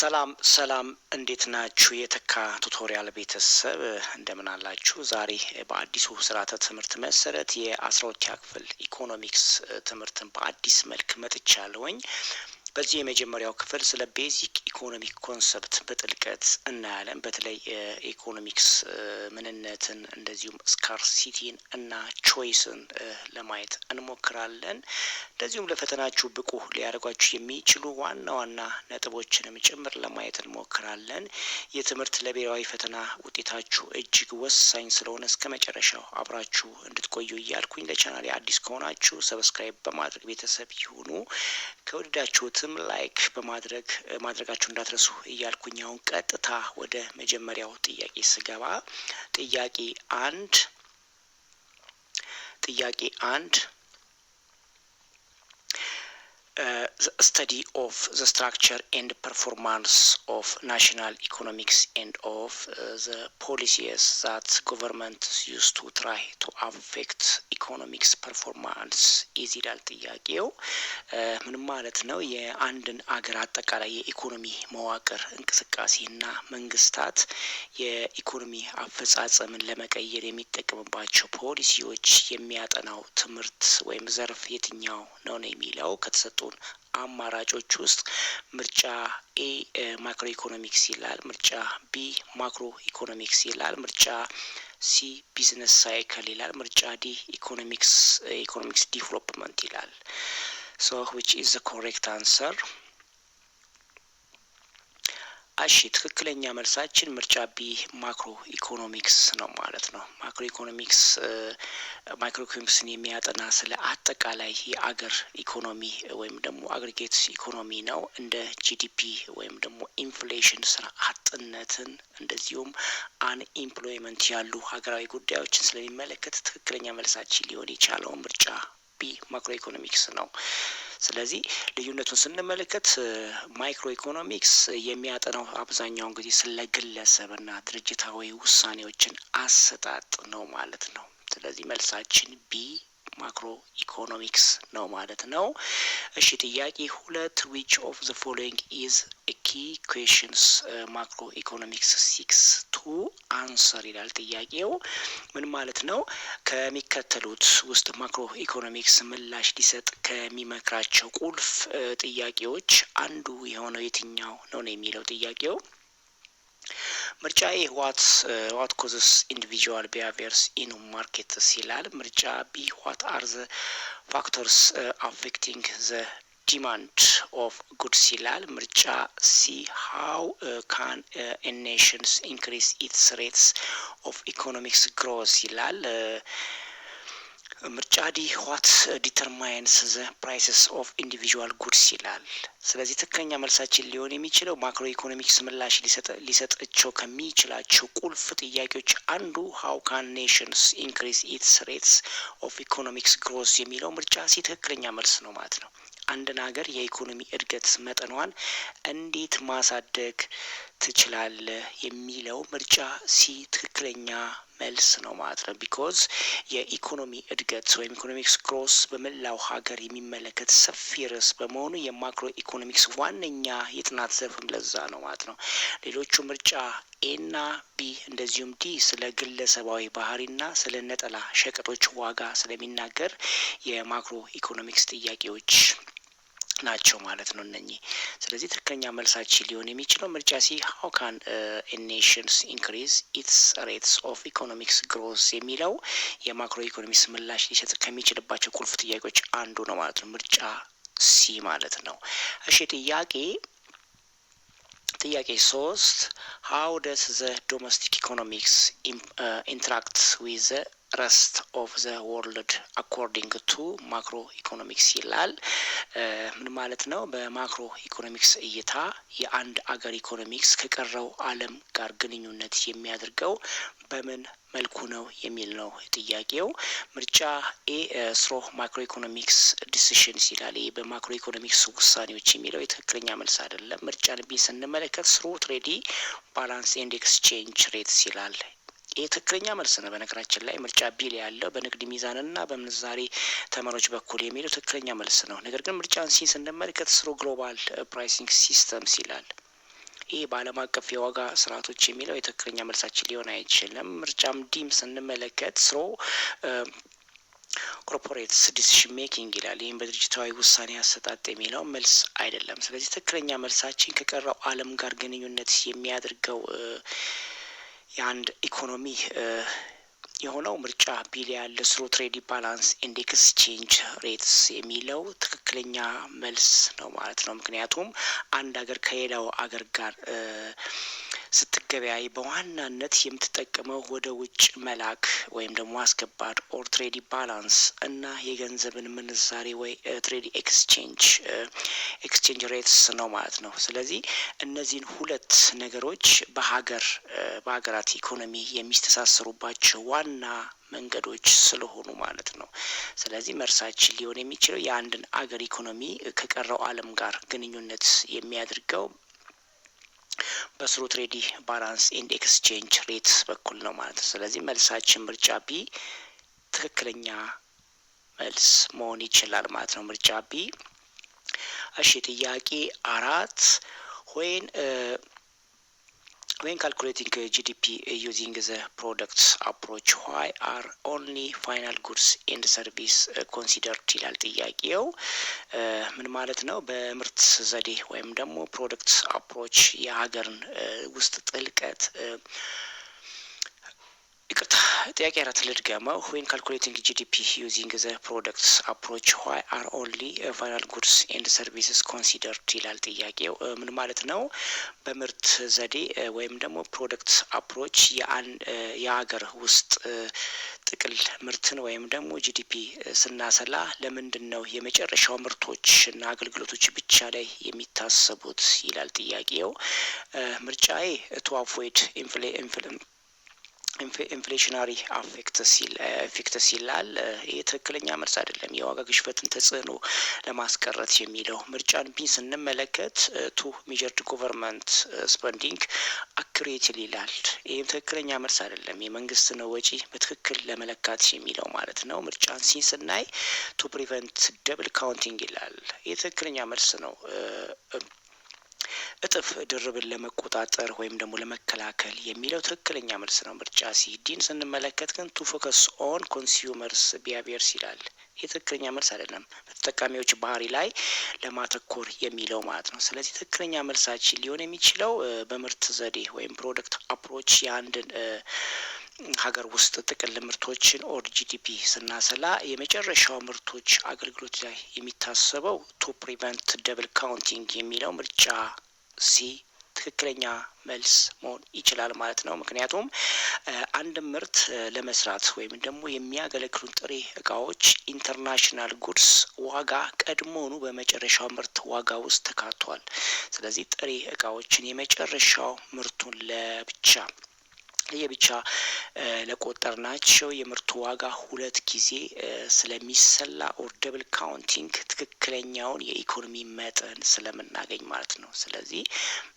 ሰላም እንዴት ናችሁ? የተካ ቱቶሪያል ቤተሰብ እንደምን አላችሁ? ዛሬ በአዲሱ ስርዓተ ትምህርት መሰረት የ12ኛ ክፍል ኢኮኖሚክስ ትምህርትን በአዲስ መልክ መጥቻለሁኝ። በዚህ የመጀመሪያው ክፍል ስለ ቤዚክ ኢኮኖሚክ ኮንሰፕት በጥልቀት እናያለን። በተለይ ኢኮኖሚክስ ምንነትን እንደዚሁም ስካርሲቲን እና ቾይስን ለማየት እንሞክራለን። እንደዚሁም ለፈተናችሁ ብቁ ሊያደርጓችሁ የሚችሉ ዋና ዋና ነጥቦችንም ጭምር ለማየት እንሞክራለን። የትምህርት ለብሔራዊ ፈተና ውጤታችሁ እጅግ ወሳኝ ስለሆነ እስከ መጨረሻው አብራችሁ እንድትቆዩ እያልኩኝ ለቻናሌ አዲስ ከሆናችሁ ሰብስክራይብ በማድረግ ቤተሰብ ይሁኑ። ከወደዳችሁትም ላይክ ማድረጋችሁ እንዳትረሱ እያልኩኝ አሁን ቀጥታ ወደ መጀመሪያው ጥያቄ ስገባ ጥያቄ አንድ the study of the structure and performance of national economics and of the policies that governments use to try to affect economics performance is ይላል ጥያቄው። ምን ማለት ነው? የአንድን አገር አጠቃላይ የኢኮኖሚ መዋቅር እንቅስቃሴና መንግስታት የኢኮኖሚ አፈጻጸምን ለመቀየር የሚጠቀምባቸው ፖሊሲዎች የሚያጠናው ትምህርት ወይም ዘርፍ የትኛው ነው የሚለው ከተሰጡ አማራጮች ውስጥ ምርጫ ኤ ማክሮ ኢኮኖሚክስ ይላል፣ ምርጫ ቢ ማክሮ ኢኮኖሚክስ ይላል፣ ምርጫ ሲ ቢዝነስ ሳይክል ይላል፣ ምርጫ ዲ ኢኮኖሚክስ ዲቨሎፕመንት ይላል። so which is the correct answer? እሺ ትክክለኛ መልሳችን ምርጫ ቢ ማክሮ ኢኮኖሚክስ ነው ማለት ነው። ማክሮ ኢኮኖሚክስን የሚያጠና ስለ አጠቃላይ የአገር ኢኮኖሚ ወይም ደግሞ አግሪጌት ኢኮኖሚ ነው። እንደ ጂዲፒ ወይም ደግሞ ኢንፍሌሽን፣ ስራ አጥነትን እንደዚሁም አንኤምፕሎይመንት ያሉ ሀገራዊ ጉዳዮችን ስለሚመለከት ትክክለኛ መልሳችን ሊሆን የቻለው ምርጫ ቢ ማክሮ ኢኮኖሚክስ ነው። ስለዚህ ልዩነቱን ስንመለከት ማይክሮ ኢኮኖሚክስ የሚያጠናው አብዛኛውን ጊዜ ስለ ግለሰብና ድርጅታዊ ውሳኔዎችን አሰጣጥ ነው ማለት ነው። ስለዚህ መልሳችን ቢ ማክሮ ኢኮኖሚክስ ነው ማለት ነው። እሺ ጥያቄ 2 which of the following is a key questions macro economics 6 to answer ይላል ጥያቄው። ምን ማለት ነው? ከሚከተሉት ውስጥ ማክሮ ኢኮኖሚክስ ምላሽ ሊሰጥ ከሚመክራቸው ቁልፍ ጥያቄዎች አንዱ የሆነው የትኛው ነው የሚለው ጥያቄው። ምርጫ ኤ what causes individual behaviors in markets ይላል፣ ምርጫ ቢ what are the factors affecting the demand of goods ይላል፣ ምርጫ ሲ how can a nation increase its rates of economic growth ይላል፣ ምርጫ ዲ what determines the prices of individual goods ይላል። ስለዚህ ትክክለኛ መልሳችን ሊሆን የሚችለው ማክሮ ኢኮኖሚክስ ምላሽ ሊሰጣቸው ከሚችላቸው ቁልፍ ጥያቄዎች አንዱ how can nations increase its rates of economic growth የሚለው ምርጫ ሲ ትክክለኛ መልስ ነው ማለት ነው። አንድን ሀገር የኢኮኖሚ እድገት መጠኗን እንዴት ማሳደግ ትችላለህ የሚለው ምርጫ ሲ ትክክለኛ መልስ ነው ማለት ነው። ቢኮዝ የኢኮኖሚ እድገት ወይም ኢኮኖሚክስ ግሮስ በመላው ሀገር የሚመለከት ሰፊ ርዕስ በመሆኑ የማክሮ ኢኮኖሚክስ ዋነኛ የጥናት ዘርፍም ለዛ ነው ማለት ነው። ሌሎቹ ምርጫ ኤና ቢ እንደዚሁም ዲ ስለ ግለሰባዊ ባህሪና ስለ ነጠላ ሸቀጦች ዋጋ ስለሚናገር የማክሮ ኢኮኖሚክስ ጥያቄዎች ናቸው ማለት ነው እነኚህ። ስለዚህ ትክክለኛ መልሳችን ሊሆን የሚችለው ምርጫ ሲ how can a nations increase its rates of economic growth የሚለው የማክሮ ኢኮኖሚክስ ምላሽ ሊሰጥ ከሚችልባቸው ቁልፍ ጥያቄዎች አንዱ ነው ማለት ነው፣ ምርጫ ሲ ማለት ነው። እሺ ጥያቄ 3 how does the domestic economics interact with the rest of the world according to macro economics ይላል። ምን ማለት ነው? በማክሮ ኢኮኖሚክስ እይታ የአንድ አገር ኢኮኖሚክስ ከቀረው ዓለም ጋር ግንኙነት የሚያደርገው በምን መልኩ ነው የሚል ነው ጥያቄው። ምርጫ ኤ ስሮ ማክሮ ኢኮኖሚክስ ዲሲሽንስ ይላል። በማክሮ ኢኮኖሚክስ ውሳኔዎች የሚለው የትክክለኛ መልስ አይደለም። ምርጫን ቢ ስንመለከት ስሮ ትሬዲ ባላንስ ኤንድ ኤክስቼንጅ ሬትስ ይላል። የትክክለኛ መልስ ነው። በነገራችን ላይ ምርጫ ቢ ላይ ያለው በንግድ ሚዛንና በምንዛሬ ተመኖች በኩል የሚለው ትክክለኛ መልስ ነው። ነገር ግን ምርጫን ሲ ስንመለከት ስሩ ግሎባል ፕራይሲንግ ሲስተምስ ይላል። ይህ በዓለም አቀፍ የዋጋ ስርዓቶች የሚለው የትክክለኛ መልሳችን ሊሆን አይችልም። ምርጫም ዲም ስንመለከት ስሮ ኮርፖሬት ዲሲሽን ሜኪንግ ይላል። ይህም በድርጅታዊ ውሳኔ አሰጣጥ የሚለው መልስ አይደለም። ስለዚህ ትክክለኛ መልሳችን ከቀረው ዓለም ጋር ግንኙነት የሚያደርገው የአንድ ኢኮኖሚ የሆነው ምርጫ ቢል ያለ ስሩ ትሬድ ባላንስ ኤንድ ኤክስቼንጅ ሬትስ የሚለው ትክክለኛ መልስ ነው ማለት ነው። ምክንያቱም አንድ ሀገር ከሌላው አገር ጋር ስትገበያይ በዋናነት የምትጠቀመው ወደ ውጭ መላክ ወይም ደግሞ ማስገባት ኦር ትሬድ ባላንስ እና የገንዘብን ምንዛሬ ወይ ትሬድ ኤክስቼንጅ ሬትስ ነው ማለት ነው። ስለዚህ እነዚህን ሁለት ነገሮች በሀገራት ኢኮኖሚ የሚስተሳሰሩባቸው ዋና መንገዶች ስለሆኑ ማለት ነው። ስለዚህ መልሳችን ሊሆን የሚችለው የአንድን አገር ኢኮኖሚ ከቀረው ዓለም ጋር ግንኙነት የሚያደርገው በስሩ ትሬድ ባላንስ ኤንድ ኤክስቼንጅ ሬት በኩል ነው ማለት ነው። ስለዚህ መልሳችን ምርጫ ቢ ትክክለኛ መልስ መሆን ይችላል ማለት ነው። ምርጫ ቢ። እሺ ጥያቄ 4 when calculating GDP using the product approach, why are only final goods and service considered ይላል ጥያቄው። ምን ማለት ነው? በምርት ዘዴ ወይም ደግሞ ፕሮዳክት አፕሮች የሀገርን ውስጥ ጥልቀት ይቅርታ ጥያቄ 4 ልድገመው። when calculating GDP using the product approach, why are only final goods and services considered ይላል ጥያቄው። ምን ማለት ነው? በምርት ዘዴ ወይም ደግሞ ፕሮዳክት አፕሮች የሀገር ውስጥ ጥቅል ምርትን ወይም ደግሞ ጂዲፒ ስናሰላ ለምንድን ነው የመጨረሻው ምርቶች እና አገልግሎቶች ብቻ ላይ የሚታሰቡት ይላል ጥያቄው። ምርጫዬ to avoid ኢንፍሌሽናሪ ኢፌክትስ ይላል። ይህ ትክክለኛ መልስ አይደለም። የዋጋ ግሽበትን ተጽዕኖ ለማስቀረት የሚለው ምርጫን ቢ ስንመለከት ቱ ሚጀርድ ጎቨርንመንት ስፐንዲንግ አኩሬትሊ ይላል። ይህም ትክክለኛ መልስ አይደለም። የመንግስትን ወጪ በትክክል ለመለካት የሚለው ማለት ነው። ምርጫን ሲ ስናይ ቱ ፕሪቨንት ደብል ካውንቲንግ ይላል። ይህ ትክክለኛ መልስ ነው። እጥፍ ድርብን ለመቆጣጠር ወይም ደግሞ ለመከላከል የሚለው ትክክለኛ መልስ ነው። ምርጫ ሲ። ዲን ስንመለከት ግን ቱ ፎከስ ኦን ኮንሱመርስ ቢሄቪየርስ ይላል። የትክክለኛ መልስ አይደለም። በተጠቃሚዎች ባህሪ ላይ ለማተኮር የሚለው ማለት ነው። ስለዚህ ትክክለኛ መልሳችን ሊሆን የሚችለው በምርት ዘዴ ወይም ፕሮዳክት አፕሮች የአንድን ሀገር ውስጥ ጥቅል ምርቶችን ኦር ጂዲፒ ስናሰላ የመጨረሻው ምርቶች አገልግሎት ላይ የሚታሰበው ቱ ፕሪቨንት ደብል ካውንቲንግ የሚለው ምርጫ ሲ ትክክለኛ መልስ መሆን ይችላል ማለት ነው። ምክንያቱም አንድ ምርት ለመስራት ወይም ደግሞ የሚያገለግሉን ጥሬ እቃዎች ኢንተርናሽናል ጉድስ ዋጋ ቀድሞውኑ በመጨረሻው ምርት ዋጋ ውስጥ ተካቷል። ስለዚህ ጥሬ እቃዎችን የመጨረሻው ምርቱን ለየብቻ ለቆጠርናቸው የምርቱ ዋጋ 2 ጊዜ ስለሚሰላ ኦር ደብል ካውንቲንግ ትክክለኛውን የኢኮኖሚ መጠን ስለምናገኝ ማለት ነው። ስለዚህ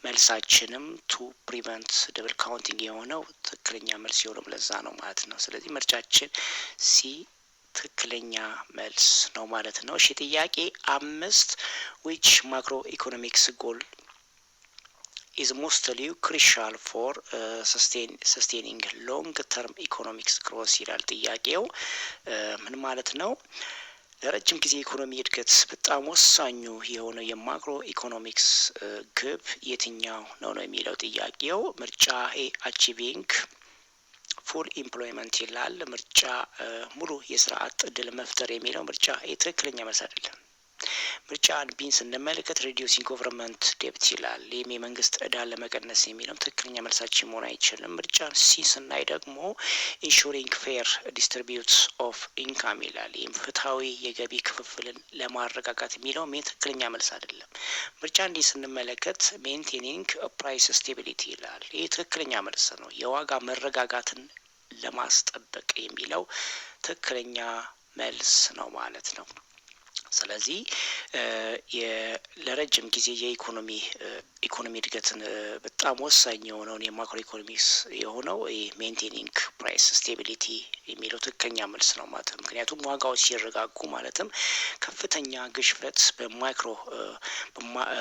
መልሳችንም ቱ ፕሪቨንት ደብል ካውንቲንግ የሆነው ትክክለኛ መልስ የሆነው ለዛ ነው ማለት ነው። ስለዚህ ምርጫችን ሲ ትክክለኛ መልስ ነው ማለት ነው። እሺ ጥያቄ 5 which macro economics goal is mostly crucial for sustaining long term economics growth ይላል ጥያቄው። ምን ማለት ነው? ለረጅም ጊዜ ኢኮኖሚ እድገት በጣም ወሳኙ የሆነው የማክሮ ኢኮኖሚክስ ግብ የትኛው ነው የሚለው ጥያቄው። ምርጫ ኤ አቺቪንግ ፉል ኢምፕሎይመንት ይላል። ምርጫ ሙሉ የስራ አጥ እድል መፍጠር የሚለው ምርጫ ኤ ትክክለኛ መልስ አይደለም። ምርጫ ቢን ስንመለከት ሪዲዩሲንግ ገቨርንመንት ዴብት ይላል። ይህም የመንግስት እዳ ለመቀነስ የሚለው ትክክለኛ መልሳችን መሆን አይችልም። ምርጫን ሲ ስናይ ደግሞ ኢንሹሪንግ ፌር ዲስትሪቢዩት ኦፍ ኢንካም ይላል። ይህም ፍትሐዊ የገቢ ክፍፍልን ለማረጋጋት የሚለው ትክክለኛ መልስ አይደለም። ምርጫ እንዲህ ስንመለከት ሜንቴኒንግ ፕራይስ ስቴቢሊቲ ይላል። ይህ ትክክለኛ መልስ ነው። የዋጋ መረጋጋትን ለማስጠበቅ የሚለው ትክክለኛ መልስ ነው ማለት ነው። ስለዚህ ለረጅም ጊዜ የኢኮኖሚ እድገትን በጣም ወሳኝ የሆነውን የማክሮ ኢኮኖሚክስ የሆነው ሜንቴኒንግ ፕራይስ ስቴቢሊቲ የሚለው ትክክለኛ መልስ ነው ማለት ነው። ምክንያቱም ዋጋዎች ሲረጋጉ ማለትም ከፍተኛ ግሽበት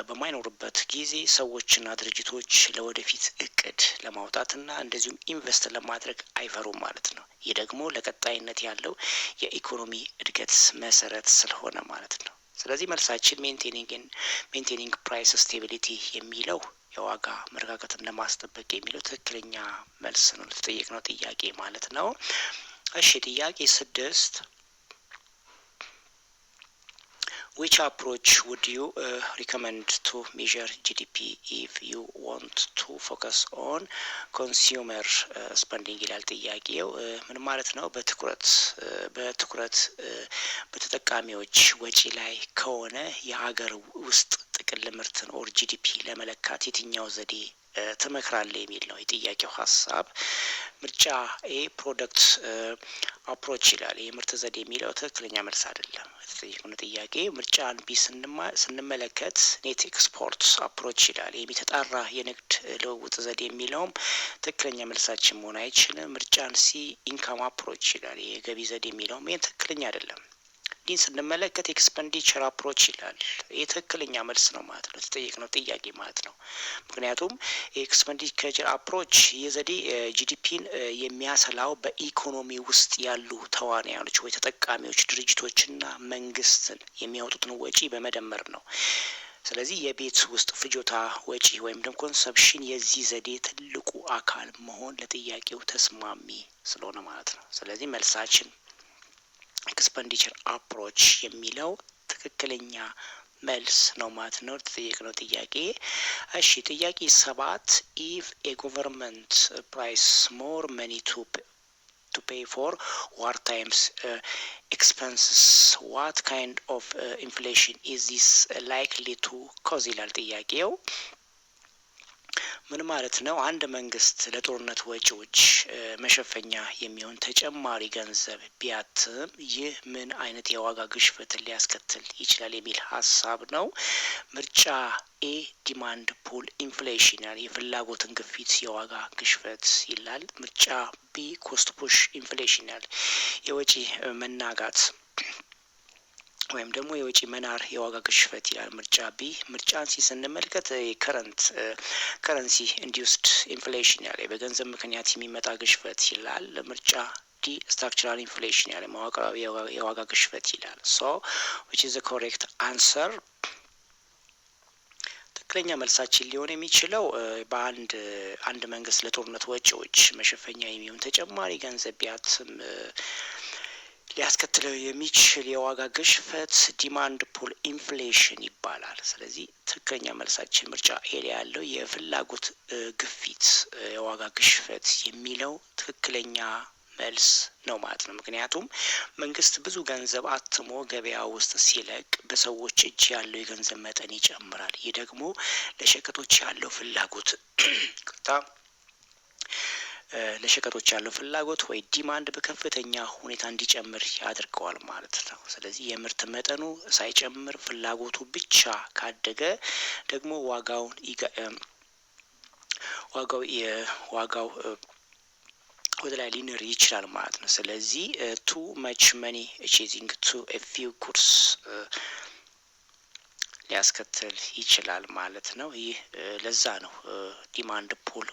በማይኖርበት ጊዜ ሰዎችና ድርጅቶች ለወደፊት እቅድ ለማውጣትና እንደዚሁም ኢንቨስት ለማድረግ አይፈሩም ማለት ነው። ይህ ደግሞ ለቀጣይነት ያለው የኢኮኖሚ እድገት መሰረት ስለሆነ ማለት ነው። ስለዚህ መልሳችን ሜንቴኒንግ ፕራይስ ስቴቢሊቲ የሚለው የዋጋ መረጋጋትን ለማስጠበቅ የሚለው ትክክለኛ መልስ ነው ለተጠየቅነው ጥያቄ ማለት ነው። እሺ ጥያቄ 6 which approach would you recommend to measure GDP if you want to focus on consumer spending ይላል ጥያቄው። ምን ማለት ነው? በትኩረት በተጠቃሚዎች ወጪ ላይ ከሆነ የሀገር ውስጥ ጥቅል ምርትን ኦር ጂዲፒ ለመለካት የትኛው ዘዴ ትመክራለህ የሚል ነው የጥያቄው ሀሳብ። ምርጫ ኤ ፕሮዳክት አፕሮች ይላል። የምርት ዘዴ የሚለው ትክክለኛ መልስ አይደለም የተጠየቀው ጥያቄ። ምርጫን ቢ ስንመለከት ኔት ኤክስፖርት አፕሮች ይላል። የተጣራ የንግድ ልውውጥ ዘዴ የሚለውም ትክክለኛ መልሳችን መሆን አይችልም። ምርጫን ሲ ኢንካም አፕሮች ይላል። የገቢ ዘዴ የሚለውም ይሄ ትክክለኛ አይደለም። ዲን ስንመለከት ኤክስፐንዲቸር አፕሮች ይላል። ይህ ትክክለኛ መልስ ነው ማለት ነው የተጠየቅነው ጥያቄ ማለት ነው። ምክንያቱም ኤክስፐንዲቸር አፕሮች የዘዴ ጂዲፒን የሚያሰላው በኢኮኖሚ ውስጥ ያሉ ተዋናዮች ወይ ተጠቃሚዎች ድርጅቶችና መንግስትን የሚያወጡትን ወጪ በመደመር ነው። ስለዚህ የቤት ውስጥ ፍጆታ ወጪ ወይም ደግሞ ኮንሰፕሽን የዚህ ዘዴ ትልቁ አካል መሆን ለጥያቄው ተስማሚ ስለሆነ ማለት ነው። ስለዚህ መልሳችን ኤክስፐንዲቸር አፕሮች የሚለው ትክክለኛ መልስ ነው ማለት ነው የተጠየቅነው ጥያቄ። እሺ ጥያቄ 7 if a government price more money to pay for war times expenses what kind of inflation is this likely to cause ይላል ጥያቄው። ምን ማለት ነው? አንድ መንግስት ለጦርነት ወጪዎች መሸፈኛ የሚሆን ተጨማሪ ገንዘብ ቢያትም ይህ ምን አይነት የዋጋ ግሽበትን ሊያስከትል ይችላል የሚል ሀሳብ ነው። ምርጫ ኤ ዲማንድ ፑል ኢንፍሌሽን የፍላጎትን ግፊት የዋጋ ግሽበት ይላል። ምርጫ ቢ ኮስት ፑሽ ኢንፍሌሽን የወጪ መናጋት ወይም ደግሞ የወጪ መናር የዋጋ ግሽበት ይላል። ምርጫ ቢ። ምርጫን ሲ ስንመለከት ከረንሲ ኢንዲዩስድ ኢንፍሌሽን በገንዘብ ምክንያት የሚመጣ ግሽበት ይላል። ምርጫ ዲ ስትራክቸራል ኢንፍሌሽን መዋቅራዊ የዋጋ ግሽበት ይላል። ሶ which is the correct answer ትክክለኛ መልሳችን ሊሆን የሚችለው በአንድ መንግስት ለጦርነት ወጪዎች መሸፈኛ የሚሆን ተጨማሪ ገንዘብ ቢያትም ሊያስከትለው የሚችል የዋጋ ግሽበት ዲማንድ ፑል ኢንፍሌሽን ይባላል። ስለዚህ ትክክለኛ መልሳችን ምርጫ ኤ ያለው የፍላጎት ግፊት የዋጋ ግሽበት የሚለው ትክክለኛ መልስ ነው ማለት ነው። ምክንያቱም መንግስት ብዙ ገንዘብ አትሞ ገበያ ውስጥ ሲለቅ በሰዎች እጅ ያለው የገንዘብ መጠን ይጨምራል። ይህ ደግሞ ለሸቀጦች ያለው ፍላጎት ወይ ዲማንድ በከፍተኛ ሁኔታ እንዲጨምር ያደርገዋል ማለት ነው። ስለዚህ የምርት መጠኑ ሳይጨምር ፍላጎቱ ብቻ ካደገ ደግሞ ዋጋው ወደ ላይ ሊንር ይችላል ማለት ነው። ስለዚህ too much money chasing to a few goods ሊያስከትል ይችላል ማለት ነው። ይህ ለዛ ነው ዲማንድ ፑል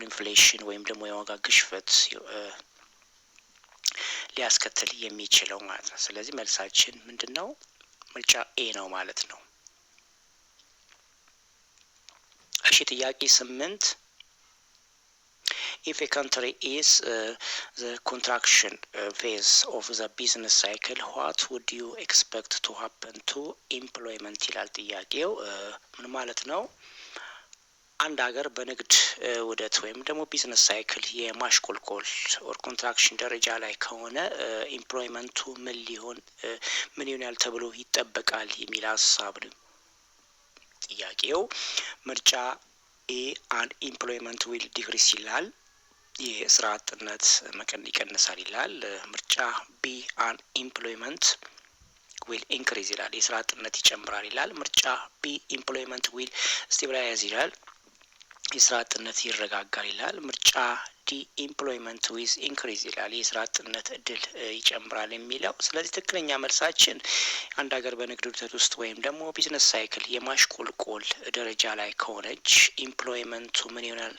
ኢንፍሌሽን ወይም ደግሞ የዋጋ ግሽበት ሊያስከትል የሚችለው ማለት ነው። ስለዚህ መልሳችን ምንድነው? ምርጫ ኤ ነው ማለት ነው። እሺ ጥያቄ 8 if a country is the contraction phase of the business cycle what would you expect to happen to employment ይላል ጥያቄው። ምን ማለት ነው? አንድ ሀገር በንግድ ውደት ወይም ደግሞ ቢዝነስ ሳይክል የማሽቆልቆል ኦር ኮንትራክሽን ደረጃ ላይ ከሆነ ኢምፕሎይመንቱ ምን ይሆናል ተብሎ ይጠበቃል የሚል ሀሳብ ነው ጥያቄው። ምርጫ ኤ አንኢምፕሎይመንት ዊል ዲክሪስ ይላል። የስራ አጥነት ይቀንሳል ይላል። ምርጫ ቢ አንኢምፕሎይመንት ዊል ኢንክሪዝ ይላል፣ የስራ አጥነት ይጨምራል ይላል። ምርጫ ቢ ኢምፕሎይመንት ዊል ስቴብላይዝ ይላል፣ የስራ አጥነት ይረጋጋል ይላል። ምርጫ ዲ ኢምፕሎይመንት ዊዝ ኢንክሪዝ ይላል፣ የስራ አጥነት እድል ይጨምራል የሚለው። ስለዚህ ትክክለኛ መልሳችን አንድ ሀገር በንግድ ውድገት ውስጥ ወይም ደግሞ ቢዝነስ ሳይክል የማሽቆልቆል ደረጃ ላይ ከሆነች ኢምፕሎይመንቱ ምን ይሆናል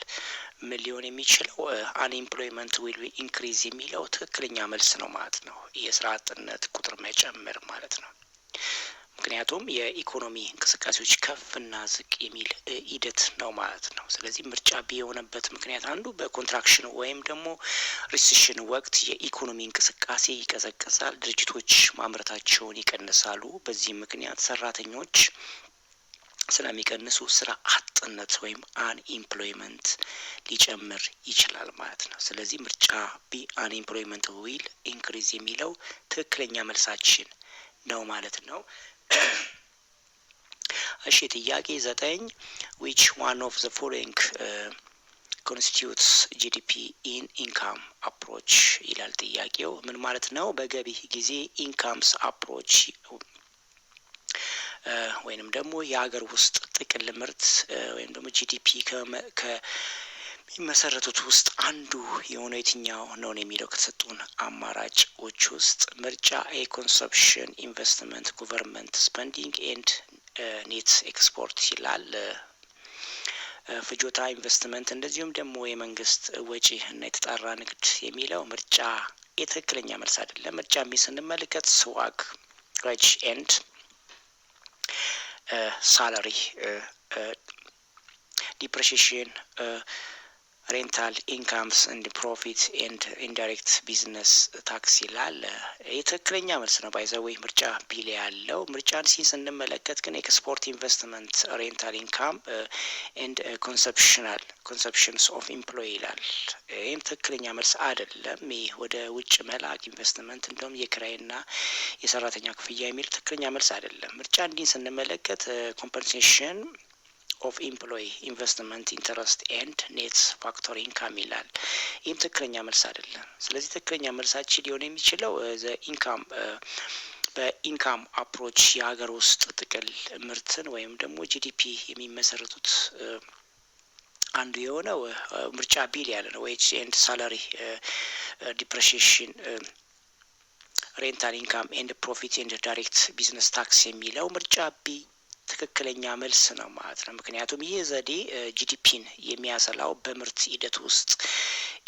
ምን ሊሆን የሚችለው አንኤምፕሎይመንት ዊል ኢንክሪዝ የሚለው ትክክለኛ መልስ ነው ማለት ነው። የስራ አጥነት ቁጥር መጨመር ማለት ነው። ምክንያቱም የኢኮኖሚ እንቅስቃሴዎች ከፍና ዝቅ የሚል ሂደት ነው ማለት ነው። ስለዚህ ምርጫ ቢ የሆነበት ምክንያት አንዱ በኮንትራክሽን ወይም ደግሞ ሪሴሽን ወቅት የኢኮኖሚ እንቅስቃሴ ይቀዘቅዛል፣ ድርጅቶች ማምረታቸውን ይቀንሳሉ። በዚህ ምክንያት ሰራተኞች ስለሚቀንሱ ስራ አጥነት ወይም አንኤምፕሎይመንት ሊጨምር ይችላል ማለት ነው። ስለዚህ ምርጫ ቢ አንኤምፕሎይመንት ዊል ኢንክሪዝ የሚለው ትክክለኛ መልሳችን ነው ማለት ነው። እሺ ጥያቄ 9 which one of the following constitutes GDP in income approach ይላል ጥያቄው። ምን ማለት ነው? በገቢ ጊዜ ኢንካምስ አፕሮች ወይንም ደግሞ የሀገር ውስጥ ጥቅል ምርት ወይም ደግሞ ጂዲፒ ከሚመሰረቱት ውስጥ አንዱ የሆነው የትኛው ነው የሚለው ከተሰጡን አማራጮች ውስጥ ምርጫ ኤ ኮንሰፕሽን፣ ኢንቨስትመንት፣ ጎቨርንመንት ስፔንዲንግ ኤንድ ኔት ኤክስፖርት ይላል። ፍጆታ፣ ኢንቨስትመንት እንደዚሁም ደግሞ የመንግስት ወጪ እና የተጣራ ንግድ የሚለው ምርጫ የትክክለኛ መልስ አይደለም። ምርጫ ቢ ስንመለከት ስዋግ፣ ዌጅ ኤንድ ሳላሪ፣ ዲፕሬሺዬሽን፣ ሬንታል ኢንካምስ ኤንድ ፕሮፊት ኤንድ ኢንዳይሬክት ቢዝነስ ታክስ ይላል። የትክክለኛ መልስ ነው። ባይዘዌይ ምርጫ ቢ ላይ ያለው። ምርጫን ሲ ስንመለከት ግን ኤክስፖርት፣ ኢንቨስትመንት፣ ሬንታል ኢንካም ኤንድ ኮንሰፕሽንስ ኦፍ ኤምፕሎይ ይላል። ይህም ትክክለኛ መልስ አይደለም። ይህ ወደ ውጭ መላክ፣ ኢንቨስትመንት እንደውም የክራይና የሰራተኛ ክፍያ የሚል ትክክለኛ መልስ አይደለም። ምርጫ እንዲህ ስንመለከት ኮምፐንሴሽን ኦፍ ኤምፕሎይ፣ ኢንቨስትመንት፣ ኢንተረስት ኤንድ ኔት ፋክተር ኢንካም ይላል። ይህም ትክክለኛ መልስ አይደለም። ስለዚህ ትክክለኛ መልሳችን ሊሆን የሚችለው ኢንካም በኢንካም አፕሮች የሀገር ውስጥ ጥቅል ምርትን ወይም ደግሞ ጂዲፒ የሚመሰረቱት አንዱ የሆነው ምርጫ ቢ ያለ ነው። ዌጅ ኤንድ ሳላሪ፣ ዲፕሬሺዬሽን፣ ሬንታል ኢንካም ኤንድ ፕሮፊት ኤንድ ዳይሬክት ቢዝነስ ታክስ የሚለው ምርጫ ቢ ትክክለኛ መልስ ነው ማለት ነው። ምክንያቱም ይህ ዘዴ ጂዲፒን የሚያሰላው በምርት ሂደት ውስጥ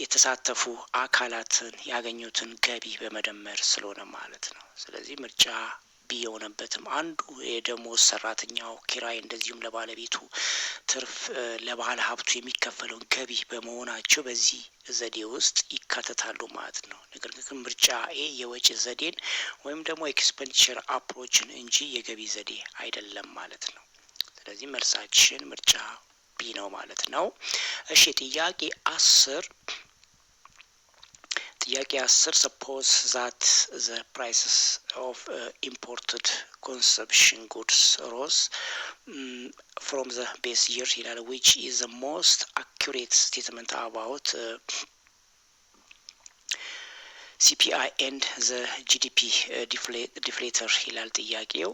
የተሳተፉ አካላትን ያገኙትን ገቢ በመደመር ስለሆነ ማለት ነው። ስለዚህ ምርጫ ቢ የሆነበትም አንዱ የደሞዝ ሰራተኛው ኪራይ እንደዚሁም ለባለቤቱ ትርፍ ለባለ ሀብቱ የሚከፈለውን ገቢ በመሆናቸው በዚህ ዘዴ ውስጥ ይካተታሉ ማለት ነው። ነገር ግን ምርጫ ኤ የወጪ ዘዴን ወይም ደግሞ ኤክስፔንዲቸር አፕሮችን እንጂ የገቢ ዘዴ አይደለም ማለት ነው። ስለዚህ መልሳችን ምርጫ ቢ ነው ማለት ነው። እሺ ጥያቄ 10 suppose that the prices of imported consumption goods rose from the base year ይላል which is the most accurate statement about CPI and the GDP deflator ይላል ጥያቄው።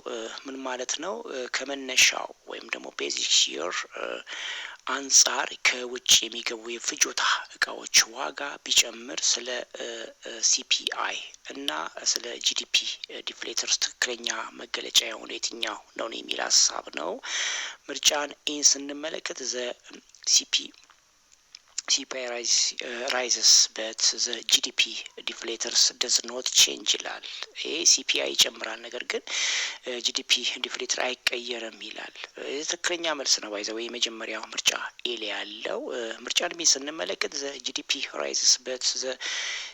ምን ማለት ነው? ከመነሻው ወይም ደግሞ ቤዚክ ይር አንጻር ከውጭ የሚገቡ የፍጆታ እቃዎች ዋጋ ቢጨምር ስለ ሲፒአይ እና ስለ ጂዲፒ ዲፍሌተርስ ትክክለኛ መገለጫ የሆነ የትኛው ነው የሚል ሀሳብ ነው። ምርጫን ኢን ስንመለከት ዘ CPI rises but the GDP deflators does not change ይላል። ይሄ CPI ይጨምራል ነገር ግን GDP deflator አይቀየርም ይላል። ትክክለኛ መልስ ነው። ባይዘው የመጀመሪያው ምርጫ ኤ ላይ ያለው። ምርጫን ቢ ስንመለከት the GDP rises but the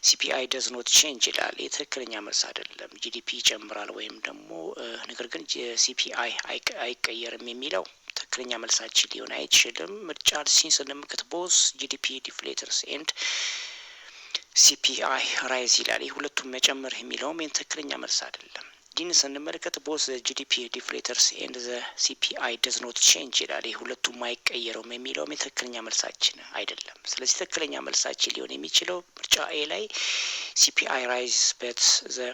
CPI does not change ይላል። ትክክለኛ መልስ አይደለም። GDP ይጨምራል ወይም ደግሞ ነገር ግን CPI አይቀየርም የሚለው ትክክለኛ መልሳችን ሊሆን አይችልም። ምርጫ ሲን ስንመለከት ቦዝ ጂዲፒ ዲፍሌተርስ ኤንድ ሲፒአይ ራይዝ ይላል። ይህ ሁለቱም መጨመር የሚለውም ትክክለኛ መልስ አይደለም። ዲን ስንመለከት ቦዝ ጂዲፒ ዲፍሌተርስ ኤንድ ዘ ሲፒአይ ደዝ ኖት ቼንጅ ይላል። ይህ ሁለቱም አይቀየረውም የሚለውም ትክክለኛ መልሳችን አይደለም። ስለዚህ ትክክለኛ መልሳችን ሊሆን የሚችለው ምርጫ ኤ ላይ ሲፒአይ ራይዝ በት ዘ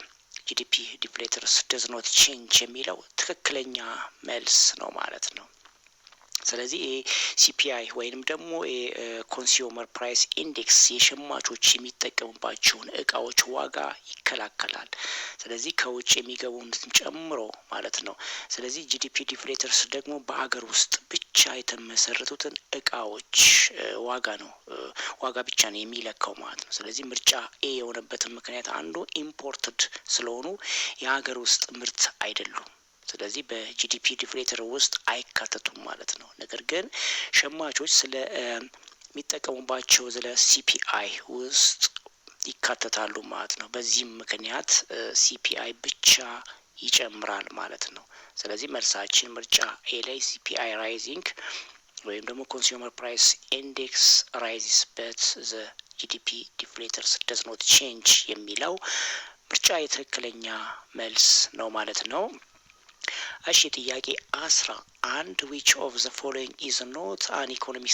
ጂዲፒ ዲፍሌተርስ ደዝ ኖት ቼንጅ የሚለው ትክክለኛ መልስ ነው ማለት ነው። ስለዚህ ሲፒአይ ወይንም ደግሞ ኮንሱመር ፕራይስ ኢንዴክስ የሸማቾች የሚጠቀሙባቸውን እቃዎች ዋጋ ይከላከላል። ስለዚህ ከውጭ የሚገቡትን ጨምሮ ማለት ነው። ስለዚህ ጂዲፒ ዲፍሌተርስ ደግሞ በአገር ውስጥ ብቻ የተመሰረቱትን እቃዎች ዋጋ ነው ዋጋ ብቻ ነው የሚለካው ማለት ነው። ስለዚህ ምርጫ ኤ የሆነበትን ምክንያት አንዱ ኢምፖርትድ ስለሆኑ የሀገር ውስጥ ምርት አይደሉም። ስለዚህ በጂዲፒ ዲፍሌተር ውስጥ አይካተቱም ማለት ነው። ነገር ግን ሸማቾች ስለ የሚጠቀሙባቸው ስለ ሲፒአይ ውስጥ ይካተታሉ ማለት ነው። በዚህም ምክንያት ሲፒአይ ብቻ ይጨምራል ማለት ነው። ስለዚህ መልሳችን ምርጫ ኤ ላይ ሲፒአይ ራይዚንግ ወይም ደግሞ ኮንሱመር ፕራይስ ኢንዴክስ ራይዝስ በት ዘ ጂዲፒ ዲፍሌተርስ ደዝ ኖት ቼንጅ የሚለው ምርጫ የትክክለኛ መልስ ነው ማለት ነው። እሺ ጥያቄ 11 which of the following is not an economic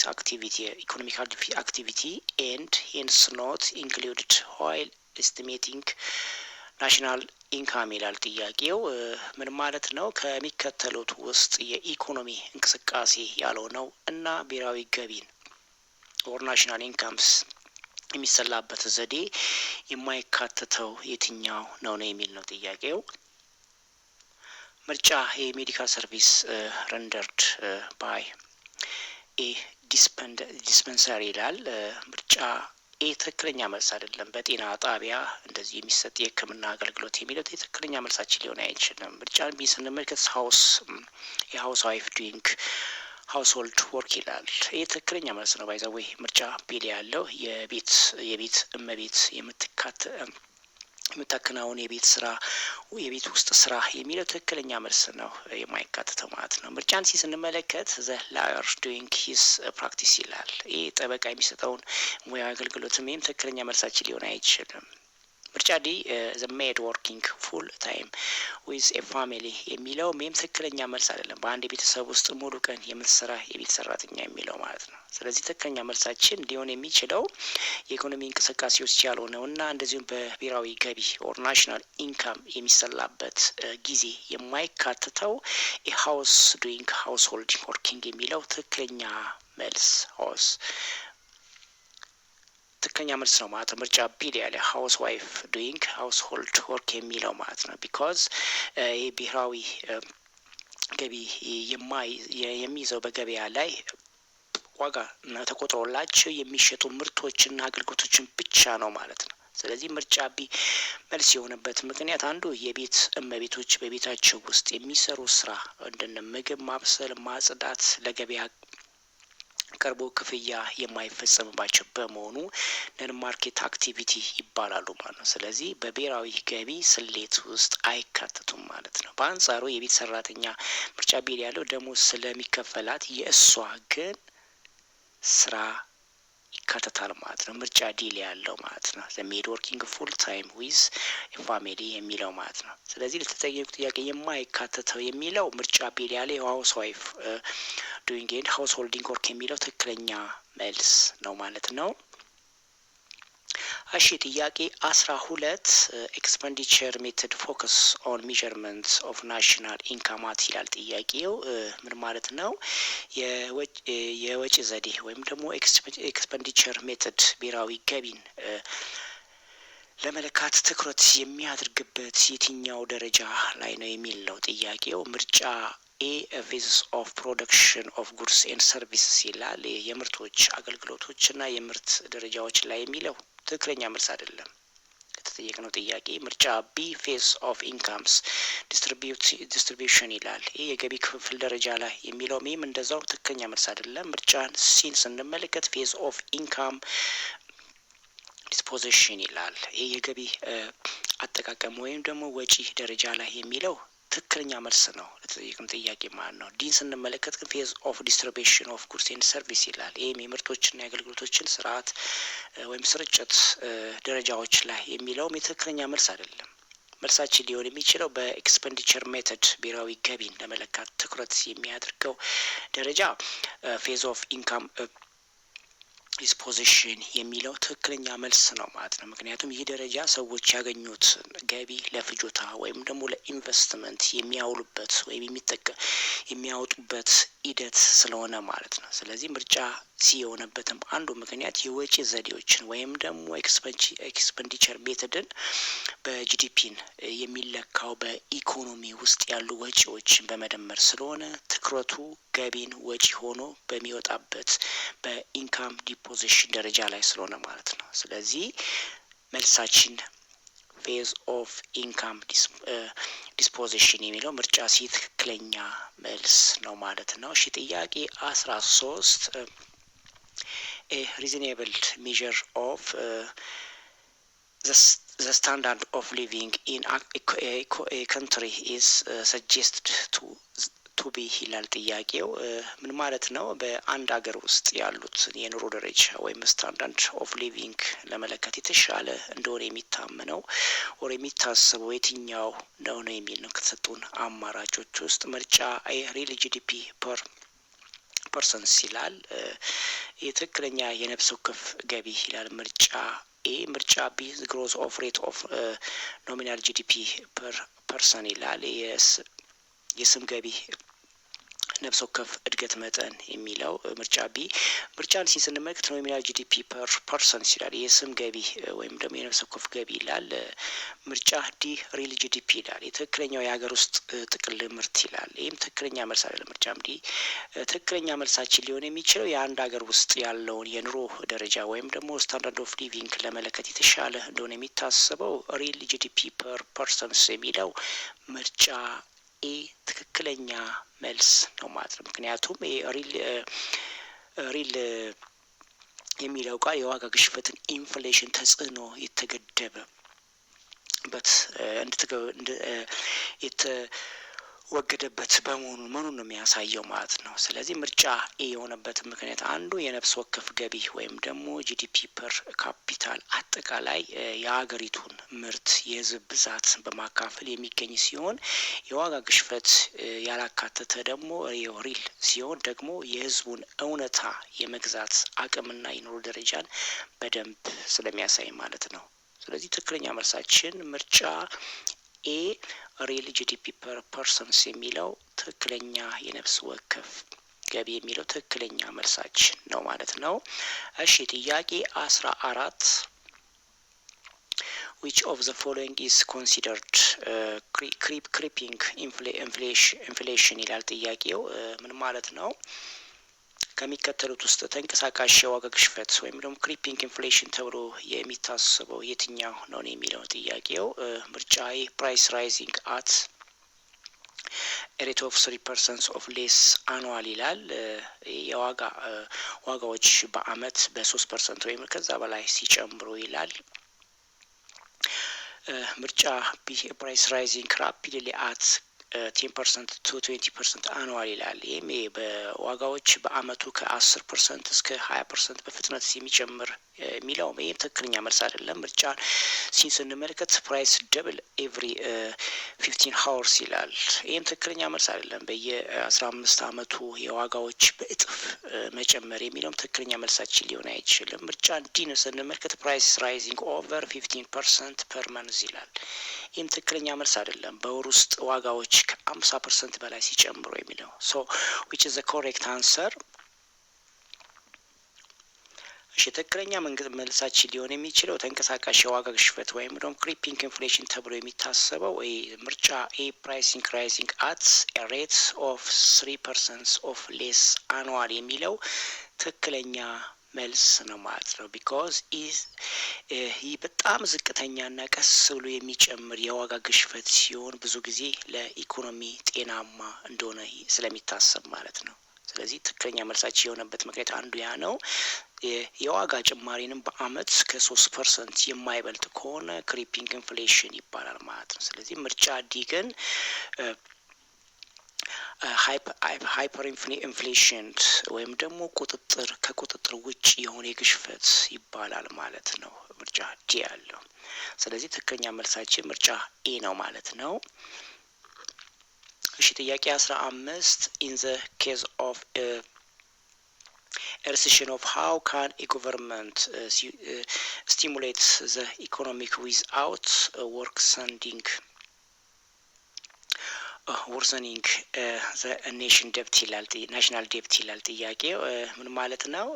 activity and hence not included while estimating ናሽናል ኢንካም ይላል ጥያቄው። ምን ማለት ነው? ከሚከተሉት ውስጥ የኢኮኖሚ እንቅስቃሴ ያልሆነው እና ብሔራዊ ገቢን ኦር ናሽናል ኢንካምስ የሚሰላበት ዘዴ የማይካተተው የትኛው ነው የሚል ነው ጥያቄው። ምርጫ የሜዲካል ሰርቪስ ረንደርድ ባይ ኤ ዲስፐንሰሪ ይላል። ምርጫ ኤ ትክክለኛ መልስ አይደለም። በጤና ጣቢያ እንደዚህ የሚሰጥ የሕክምና አገልግሎት የሚለው ትክክለኛ መልሳችን ሊሆን አይችልም። ምርጫን ቢ ስንመለከት የሀውስ ዋይፍ ዱይንግ ሀውስሆልድ ወርክ ይላል። ይህ ትክክለኛ መልስ ነው። ባይዘዌ ምርጫ ቢ ላይ ያለው የቤት እመቤት የምታከናውን የቤት ውስጥ ስራ የሚለው ትክክለኛ መልስ ነው፣ የማይካተተው ማለት ነው። ምርጫን ሲ ስንመለከት ዘ ላየር ዱይንግ ሂስ ፕራክቲስ ይላል። ይህ ጠበቃ የሚሰጠውን ሙያዊ አገልግሎትም ይህም ትክክለኛ መልሳችን ሊሆን አይችልም። ምርጫ ዲ ዘ ሜድ ወርኪንግ ፉል ታይም ዊዝ ኤ ፋሚሊ የሚለው ይህም ትክክለኛ መልስ አይደለም። በአንድ ቤተሰብ ውስጥ ሙሉ ቀን የምትሰራ የቤት ሰራተኛ የሚለው ማለት ነው። ስለዚህ ትክክለኛ መልሳችን ሊሆን የሚችለው የኢኮኖሚ እንቅስቃሴዎች ያልሆነው እና እንደዚሁም በብሔራዊ ገቢ ኦር ናሽናል ኢንካም የሚሰላበት ጊዜ የማይካተተው የሀውስ ዱይንግ ሀውስ ሆልዲንግ ወርኪንግ የሚለው ትክክለኛ መልስ ትክክለኛ መልስ ነው ማለት ነው። ምርጫ ቢ ያለ ሀውስ ዋይፍ ዱይንግ ሀውስ ሆልድ ወርክ የሚለው ማለት ነው። ቢካዝ ይህ ብሔራዊ ገቢ የሚይዘው በገበያ ላይ ዋጋ ተቆጥሮላቸው የሚሸጡ ምርቶችና አገልግሎቶችን ብቻ ነው ማለት ነው። ስለዚህ ምርጫ ቢ መልስ የሆነበት ምክንያት አንዱ የቤት እመቤቶች በቤታቸው ውስጥ የሚሰሩ ስራ እንደነ ምግብ ማብሰል፣ ማጽዳት ለገበያ ቀርቦ ክፍያ የማይፈጸምባቸው በመሆኑ ነን ማርኬት አክቲቪቲ ይባላሉ ማለት ነው። ስለዚህ በብሔራዊ ገቢ ስሌት ውስጥ አይካተቱም ማለት ነው። በአንጻሩ የቤት ሰራተኛ ምርጫ ቢ ያለው ደሞዝ ስለሚከፈላት የእሷ ግን ስራ ይካተታል ማለት ነው። ምርጫ ዲ ያለው ማለት ነው ዘ ሜድ ወርኪንግ ፉል ታይም ዊዝ ፋሚሊ የሚለው ማለት ነው። ስለዚህ ለተጠየቁ ጥያቄ የማይካተተው የሚለው ምርጫ ቢ ያለ የሀውስ ዋይፍ ዱይንግ ኤንድ ሀውስ ሆልዲንግ ወርክ የሚለው ትክክለኛ መልስ ነው ማለት ነው። እሺ ጥያቄ 12 ኤክስፐንዲቸር ሜተድ ፎከስ ኦን ሜዠርመንት ኦፍ ናሽናል ኢንካም ይላል ጥያቄው። ምን ማለት ነው? የወጪ ዘዴ ወይም ደግሞ ኤክስፐንዲቸር ሜተድ ብሔራዊ ገቢን ለመለካት ትኩረት የሚያደርግበት የትኛው ደረጃ ላይ ነው የሚል ነው ጥያቄው። ምርጫ ኤ ፌዝስ ኦፍ ፕሮዳክሽን ኦፍ ጉድስ ኤንድ ሰርቪስስ ይላል። የምርቶች አገልግሎቶችና የምርት ደረጃዎች ላይ የሚለው ትክክለኛ መልስ አይደለም የተጠየቅነው ጥያቄ። ምርጫ ቢ ፌዝ ኦፍ ኢንካምስ ዲስትሪቢዩሽን ይላል። ይህ የገቢ ክፍፍል ደረጃ ላይ የሚለው ይህም እንደዛው ትክክለኛ መልስ አይደለም። ምርጫን ሲን ስንመለከት ፌዝ ኦፍ ኢንካም ዲስፖዚሽን ይላል። ይህ የገቢ አጠቃቀም ወይም ደግሞ ወጪ ደረጃ ላይ የሚለው ትክክለኛ መልስ ነው ለተጠየቅነው ጥያቄ ማለት ነው። ዲን ስንመለከት ግን ፌዝ ኦፍ ዲስትሪቢዩሽን ኦፍ ጉድስ ኤንድ ሰርቪስ ይላል። ይህም የምርቶችና የአገልግሎቶችን ስርዓት ወይም ስርጭት ደረጃዎች ላይ የሚለውም የትክክለኛ መልስ አይደለም። መልሳችን ሊሆን የሚችለው በኤክስፐንዲቸር ሜተድ ብሔራዊ ገቢን ለመለካት ትኩረት የሚያደርገው ደረጃ ፌዝ ኦፍ ኢንካም ዲስፖዚሽን የሚለው ትክክለኛ መልስ ነው ማለት ነው። ምክንያቱም ይህ ደረጃ ሰዎች ያገኙት ገቢ ለፍጆታ ወይም ደግሞ ለኢንቨስትመንት የሚያውሉበት ወይም የሚያወጡበት ሂደት ስለሆነ ማለት ነው። ስለዚህ ምርጫ ሲ የሆነበትም አንዱ ምክንያት የወጪ ዘዴዎችን ወይም ደግሞ ኤክስፐንዲቸር ሜተድን በጂዲፒን የሚለካው በኢኮኖሚ ውስጥ ያሉ ወጪዎችን በመደመር ስለሆነ ትኩረቱ ገቢን ወጪ ሆኖ በሚወጣበት በኢንካም ዲፖዚሽን ደረጃ ላይ ስለሆነ ማለት ነው። ስለዚህ መልሳችን ፌዝ ኦፍ ኢንካም ዲስፖዚሽን የሚለው ምርጫ ሲ ትክክለኛ መልስ ነው ማለት ነው። እሺ ጥያቄ 13 ሪዝኔብል ሜዥር ኦፍ the standard of living in a country is suggested to be ይላል ጥያቄው። ምን ማለት ነው? በአንድ ሀገር ውስጥ ያሉት የኑሮ ደረጃ ወይም ስታንዳርድ ኦፍ ሊቪንግ ለመለከት የተሻለ እንደሆነ የሚታመነው ወር የሚታሰበው የትኛው እንደሆነ የሚል ነው። ከተሰጡን አማራጮች ውስጥ ምርጫ ሪል ጂዲፒ ፐርሰንስ ይላል። የትክክለኛ የነፍስ ወከፍ ገቢ ይላል ምርጫ ኤ። ምርጫ ቢ ግሮዝ ኦፍ ሬት ኦፍ ኖሚናል ጂዲፒ ፐርሰን ይላል። የስም ገቢ ነፍስ ወከፍ እድገት መጠን የሚለው ምርጫ ቢ። ምርጫን ስንመለከት ኖሚናል ጂዲፒ ፐርሰን ይላል። የስም ገቢ ወይም ደግሞ የነፍስ ወከፍ ገቢ ይላል። ምርጫ ዲ ሪል ጂዲፒ ይላል። የትክክለኛው የሀገር ውስጥ ጥቅል ምርት ይላል። ይህም ትክክለኛ መልስ አይደለም። ምርጫም ዲ ትክክለኛ መልሳችን ሊሆን የሚችለው የአንድ ሀገር ውስጥ ያለውን የኑሮ ደረጃ ወይም ደግሞ ስታንዳርድ ኦፍ ሊቪንግ ለመለከት የተሻለ እንደሆነ የሚታሰበው ሪል ጂዲፒ ፐርሰንስ የሚለው ምርጫ ኤ ትክክለኛ መልስ ነው ማለት ነው። ምክንያቱም ሪል የሚለው ቃል የዋጋ ግሽበትን ኢንፍሌሽን ተጽዕኖ የተገደበበት የተወገደበት መሆኑን ነው የሚያሳየው ማለት ነው። ስለዚህ ምርጫ ኤ የሆነበት ምክንያት አንዱ የነፍስ ወከፍ ገቢ ወይም ደግሞ ጂዲፒ ፐር ካፒታል አጠቃላይ የሀገሪቱን ምርት የህዝብ ብዛት በማካፈል የሚገኝ ሲሆን የዋጋ ግሽበት ያላካተተ ደግሞ ሪል ሲሆን ደግሞ የህዝቡን እውነታ የመግዛት አቅምና የኑሮ ደረጃን በደንብ ስለሚያሳይ ማለት ነው። ስለዚህ ትክክለኛ መልሳችን ምርጫ ኤ ሪል ጂዲፒ ፐርሰንስ የሚለው ትክክለኛ የነፍስ ወከፍ ገቢ የሚለው ትክክለኛ መልሳችን ነው ማለት ነው። እሺ ጥያቄ 14 which of the following is considered creeping inflation ይላል ጥያቄው። ምን ማለት ነው? ከሚከተሉት ውስጥ ተንቀሳቃሽ የዋጋ ግሽበት ወይም ደግሞ ክሪፒንግ ኢንፍሌሽን ተብሎ የሚታሰበው የትኛው ነው የሚለው ጥያቄው። ምርጫ ኤ ፕራይስ ራይዚንግ አት ሬት ኦፍ 3% ኦፍ ሌስ አኑዋል ይላል። ዋጋዎች በአመት በ3% ወይም ከዛ በላይ ሲጨምሩ ይላል። ምርጫ ቢ ፕራይስ ራይዚንግ ራፒድሊ አት 10% to 20% አኑዋል ይላል። ይህም በዋጋዎች በአመቱ ከ10% እስከ 20% በፍጥነት የሚጨምር የሚለው ይህም ትክክለኛ መልስ አይደለም። ምርጫን ስንመለከት ፕራይስ ደብል ኤቭሪ 15 ሃወርስ ይላል። ይህም ትክክለኛ መልስ አይደለም። በየ15 አመቱ የዋጋዎች በእጥፍ መጨመር የሚለውም ትክክለኛ መልሳችን ሊሆን አይችልም። ምርጫን ዲን ስንመለከት ፕራይስ ራይዚንግ ኦቨር 15% ፐር መንዝ ይላል። ይህም ትክክለኛ መልስ አይደለም። በወር ውስጥ ዋጋዎች ከ50% በላይ ሲጨምሩ የሚለው which is the correct answer። እሺ ትክክለኛ መልሳችን ሊሆን የሚችለው ተንቀሳቃሽ የዋጋ ግሽበት ወይም ደግሞ ክሪፒንግ ኢንፍሌሽን ተብሎ የሚታሰበው ምርጫ ኤ ፕራይሲንግ ራይዚንግ አት a rate of 3% of less annual የሚለው ትክክለኛ መልስ ነው ማለት ነው። ቢኮዝ ይህ በጣም ዝቅተኛና ቀስ ብሎ የሚጨምር የዋጋ ግሽበት ሲሆን ብዙ ጊዜ ለኢኮኖሚ ጤናማ እንደሆነ ስለሚታሰብ ማለት ነው። ስለዚህ ትክክለኛ መልሳችን የሆነበት ምክንያት አንዱ ያ ነው። የዋጋ ጭማሪንም በአመት ከ3% የማይበልጥ ከሆነ ክሪፒንግ ኢንፍሌሽን ይባላል ማለት ነው። ስለዚህ ምርጫ ዲ ግን ሃይፐር ኢንፍሌሽን ወይም ደግሞ ከቁጥጥር ውጭ የሆነ ግሽበት ይባላል ማለት ነው። ምርጫ ዲ ያለው። ስለዚህ ትክክለኛ መልሳችን ምርጫ ኤ ነው ማለት ነው። እሺ ጥያቄ 15 in the case of recession of how can a government stimulate the economic without worsening the nation debt ይላል ናሽናል ዴፕት ይላል ጥያቄው። ምን ማለት ነው?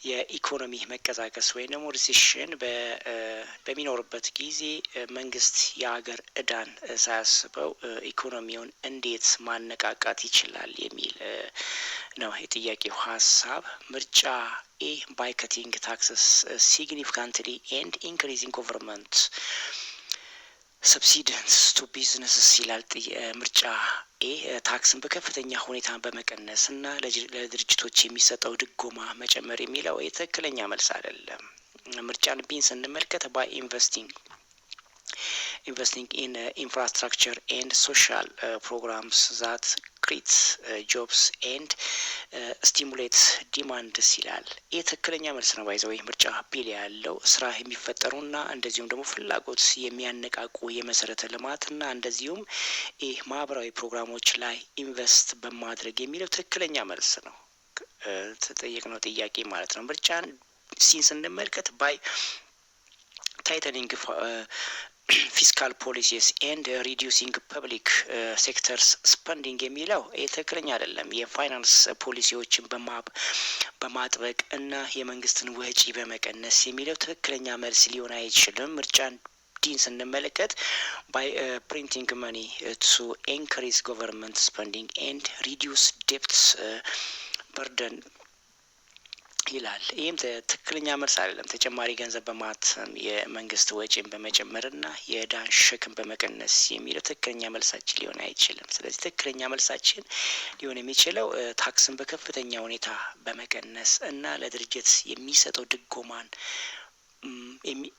የኢኮኖሚ መቀዛቀስ ወይም ደግሞ ሪሴሽን በሚኖርበት ጊዜ መንግስት የሀገር እዳን ሳያስበው ኢኮኖሚውን እንዴት ማነቃቃት ይችላል የሚል ነው የጥያቄው ሀሳብ። ምርጫ ኤ by cutting taxes significantly and increasing government subsidies to businesses ይላል ምርጫ ኤ ታክስን በከፍተኛ ሁኔታ በመቀነስ እና ለድርጅቶች የሚሰጠው ድጎማ መጨመር የሚለው የትክክለኛ መልስ አይደለም። ምርጫን ቢን ስንመለከት by investing in infrastructure and social programs that create jobs and stimulate demand ይላል። የትክክለኛ መልስ ነው። ባይዘው ምርጫ ቢል ያለው ስራ የሚፈጠሩና እንደዚሁም ደግሞ ፍላጎት የሚያነቃቁ የመሰረተ ልማትና እንደዚሁም ማህበራዊ ፕሮግራሞች ላይ ኢንቨስት በማድረግ የሚለው ትክክለኛ መልስ ነው። ተጠየቅነው ጥያቄ ማለት ነው። ምርጫን ሲን ስንመለከት by tightening fiscal policies and reducing public sectors spending የሚለው ትክክለኛ አይደለም። የፋይናንስ ፖሊሲዎችን በማጥበቅ እና የመንግስትን ወጪ በመቀነስ የሚለው ትክክለኛ መልስ ሊሆን አይችልም። ምርጫን ዲን ስንመለከት by printing money to increase government spending and reduce debt burden ይላል። ይህም ትክክለኛ መልስ አይደለም። ተጨማሪ ገንዘብ በማተም የመንግስት ወጪን በመጨመርና የዕዳን ሸክም በመቀነስ የሚለው ትክክለኛ መልሳችን ሊሆን አይችልም። ስለዚህ ትክክለኛ መልሳችን ሊሆን የሚችለው ታክስን በከፍተኛ ሁኔታ በመቀነስ እና ለድርጅት የሚሰጠው ድጎማን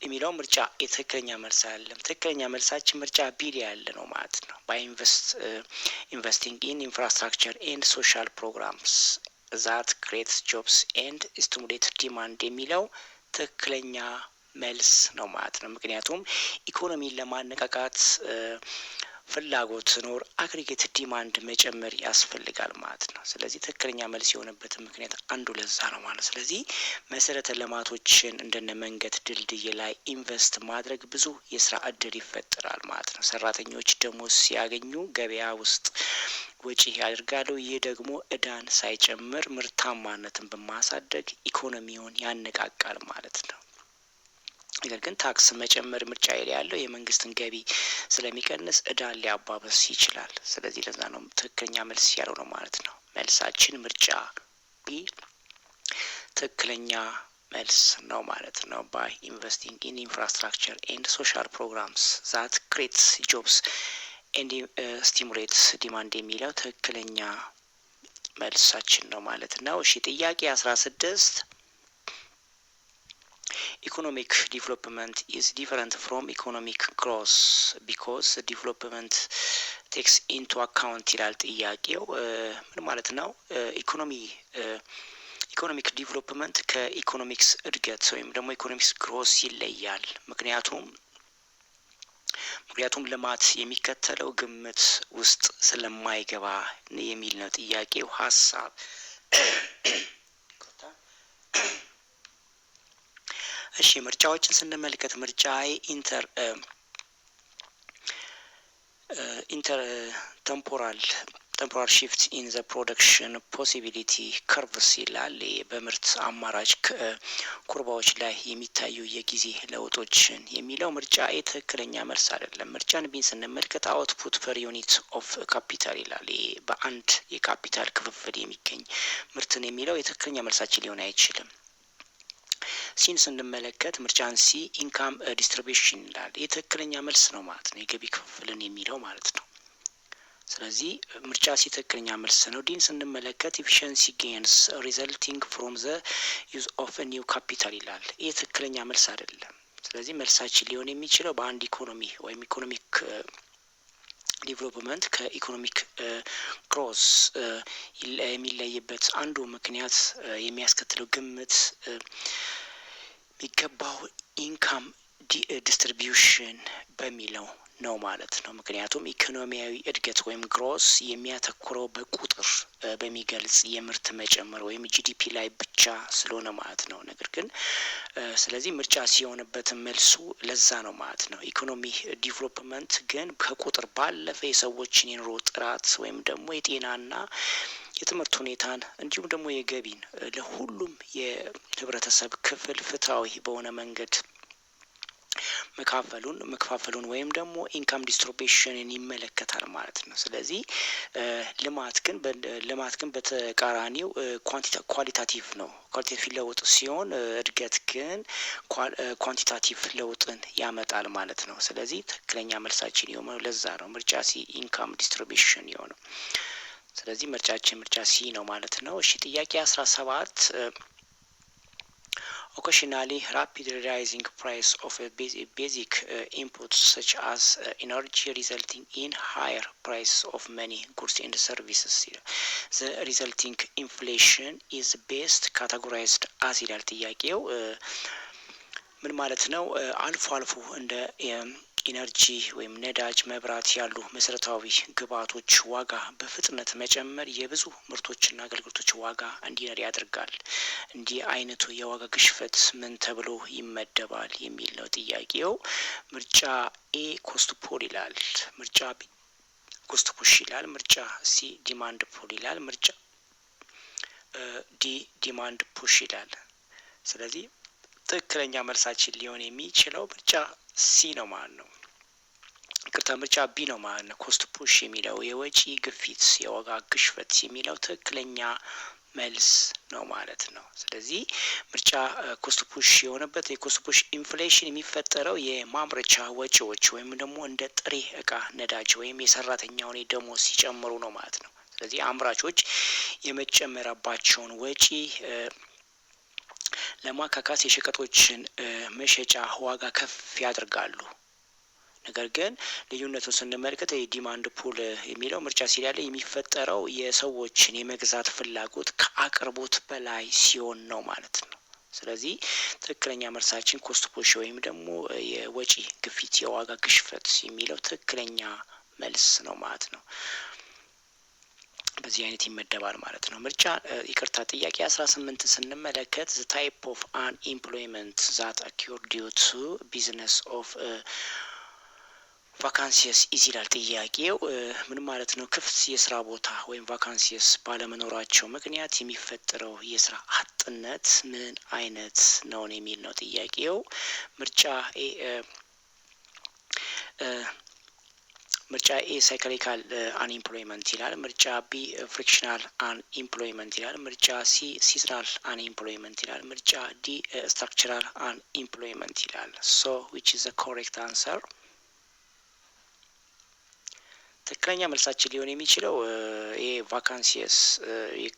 የሚለው ምርጫ የትክክለኛ መልስ አይደለም። ትክክለኛ መልሳችን ምርጫ ቢል ያለ ነው ማለት ነው። by investing in infrastructure and social programs that creates jobs and stimulate demand የሚለው ትክክለኛ መልስ ነው ማለት ነው። ምክንያቱም ኢኮኖሚን ለማነቃቃት ፍላጎት ኖር አግሪጌት ዲማንድ መጨመር ያስፈልጋል ማለት ነው። ስለዚህ ትክክለኛ መልስ የሆነበት ምክንያት አንዱ ለዛ ነው ማለት። ስለዚህ መሰረተ ልማቶችን እንደነ መንገድ፣ ድልድይ ላይ ኢንቨስት ማድረግ ብዙ የስራ እድል ይፈጠራል ማለት ነው። ሰራተኞች ደሞዝ ሲያገኙ ገበያ ውስጥ ወጪ ያደርጋሉ። ይህ ደግሞ እዳን ሳይጨምር ምርታማነትን በማሳደግ ኢኮኖሚውን ያነቃቃል ማለት ነው። ነገር ግን ታክስ መጨመር ምርጫ ያለው የመንግስትን ገቢ ስለሚቀንስ እዳን ሊያባብስ ይችላል። ስለዚህ ለዛ ነው ትክክለኛ መልስ ያለው ነው ማለት ነው። መልሳችን ምርጫ ቢ ትክክለኛ መልስ ነው ማለት ነው። by investing in infrastructure and social programs that creates jobs and stimulates demand የሚለው ትክክለኛ መልሳችን ነው ማለት ነው። እሺ ጥያቄ 16 economic development is different from economic growth because development takes into account ይላል ጥያቄው። ምን ማለት ነው? ኢኮኖሚክ ዲቨሎፕመንት ከኢኮኖሚክስ እድገት ወይም ደግሞ ኢኮኖሚክስ ግሮስ ይለያል። ምክንያቱም ልማት የሚከተለው ግምት ውስጥ ስለማይገባ የሚል ነው ጥያቄው ሀሳብ። እሺ ምርጫዎችን ስንመለከት ምርጫ ኢንተር ቴምፖራል shift in the production possibility curves ይላል። በምርት አማራጭ ኩርባዎች ላይ የሚታዩ የጊዜ ለውጦችን የሚለው ምርጫ ትክክለኛ መልስ አይደለም። ምርጫን ቢን ስንመለከት output per unit of capital ይላል። በአንድ የካፒታል ክፍፍል የሚገኝ ምርትን የሚለው የትክክለኛ መልሳችን ሊሆን አይችልም። ሲን ስንመለከት ምርጫን ሲ ኢንካም ዲስትሪቢዩሽን ይላል። የትክክለኛ መልስ ነው ማለት ነው። የገቢ ክፍፍልን የሚለው ማለት ነው። ስለዚህ ምርጫ ሲ ትክክለኛ መልስ ነው። ዲን ስንመለከት efficiency gains resulting from the use of a new capital ይላል። የትክክለኛ መልስ አይደለም። ስለዚህ መልሳችን ሊሆን የሚችለው በአንድ ኢኮኖሚ ወይም ኢኮኖሚክ ዲቨሎፕመንት ከኢኮኖሚክ ግሮዝ የሚለይበት አንዱ ምክንያት የሚያስከትለው ግምት የሚገባው ኢንካም ዲስትሪቢዩሽን በሚለው ነው ማለት ነው። ምክንያቱም ኢኮኖሚያዊ እድገት ወይም ግሮስ የሚያተኩረው በቁጥር በሚገልጽ የምርት መጨመር ወይም ጂዲፒ ላይ ብቻ ስለሆነ ማለት ነው። ነገር ግን ስለዚህ ምርጫ ሲሆንበትም መልሱ ለዛ ነው ማለት ነው። ኢኮኖሚ ዲቨሎፕመንት ግን ከቁጥር ባለፈ የሰዎችን የኑሮ ጥራት ወይም ደግሞ የጤናና የትምህርት ሁኔታን እንዲሁም ደግሞ የገቢን ለሁሉም የህብረተሰብ ክፍል ፍትሃዊ በሆነ መንገድ መከፋፈሉን ወይም ደግሞ ኢንካም ዲስትሪቢዩሽንን ይመለከታል ማለት ነው። ስለዚህ ልማት ግን በተቃራኒው ኳሊታቲቭ ነው። ኳሊታቲቭ ለውጥ ሲሆን እድገት ግን ኳንቲታቲቭ ለውጥን ያመጣል ማለት ነው። ስለዚህ ትክክለኛ መልሳችን የሆነው ለዛ ነው ምርጫ ሲ ኢንካም ዲስትሪቢዩሽን የሆነው። ስለዚህ ምርጫ ሲ ነው ማለት ነው። እሺ ጥያቄ 17 occasionally rapidly rising price of a basic inputs such as energy resulting in higher price of many goods and services. The resulting inflation is best categorized as ይላል ጥያቄው። ምን ማለት ነው? አልፎ እንደ ኢነርጂ ወይም ነዳጅ፣ መብራት ያሉ መሰረታዊ ግብዓቶች ዋጋ በፍጥነት መጨመር የብዙ ምርቶችና አገልግሎቶች ዋጋ እንዲነር ያደርጋል። እንዲህ አይነቱ የዋጋ ግሽፈት ምን ተብሎ ይመደባል የሚል ነው ጥያቄው። ምርጫ ኤ ኮስት ፑል ይላል። ምርጫ ቢ ኮስት ፑሽ ይላል። ምርጫ ሲ ዲማንድ ፑል ይላል። ምርጫ ዲ ዲማንድ ፑሽ ይላል። ስለዚህ ትክክለኛ መልሳችን ሊሆን የሚችለው ምርጫ ሲ ነው ማለት ነው። ምርጫ ቢ ነው ማለት ነው። ኮስት ፑሽ የሚለው የወጪ ግፊት የዋጋ ግሽበት የሚለው ትክክለኛ መልስ ነው ማለት ነው። ስለዚህ ምርጫ ኮስት ፑሽ የሆነበት የኮስት ፑሽ ኢንፍሌሽን የሚፈጠረው የማምረቻ ወጪዎች ወይም ደግሞ እንደ ጥሬ እቃ፣ ነዳጅ ወይም የሰራተኛውን ደሞዝ ሲጨምሩ ነው ማለት ነው። ስለዚህ አምራቾች የመጨመረባቸውን ወጪ ለማካካስ የሸቀጦችን መሸጫ ዋጋ ከፍ ያደርጋሉ። ነገር ግን ልዩነቱን ስንመለከት የዲማንድ ፑል የሚለው ምርጫ ሲል ያለ የሚፈጠረው የሰዎችን የመግዛት ፍላጎት ከአቅርቦት በላይ ሲሆን ነው ማለት ነው። ስለዚህ ትክክለኛ መልሳችን ኮስት ፑሽ ወይም ደግሞ የወጪ ግፊት የዋጋ ግሽፈት የሚለው ትክክለኛ መልስ ነው ማለት ነው። በዚህ አይነት ይመደባል ማለት ነው። ምርጫ ይቅርታ ጥያቄ 18 ስንመለከት the type of unemployment that occur due to business of ቫካንሲየስ ኢዝ ይላል ጥያቄው። ምን ማለት ነው? ክፍት የስራ ቦታ ወይም ቫካንሲየስ ባለመኖራቸው ምክንያት የሚፈጠረው የስራ አጥነት ምን አይነት ነው የሚል ነው ጥያቄው። ምርጫ ኤ ሳይክሊካል አንኤምፕሎይመንት ይላል። ምርጫ ቢ ፍሪክሽናል አንኤምፕሎይመንት ይላል። ምርጫ ሲ ሲዝናል አንኤምፕሎይመንት ይላል። ምርጫ ዲ ስትራክቸራል አንኤምፕሎይመንት ይላል። ሶ ዊች ኢዝ ዘ ኮሬክት አንሰር? ትክክለኛ መልሳችን ሊሆን የሚችለው ይሄ ቫካንሲየስ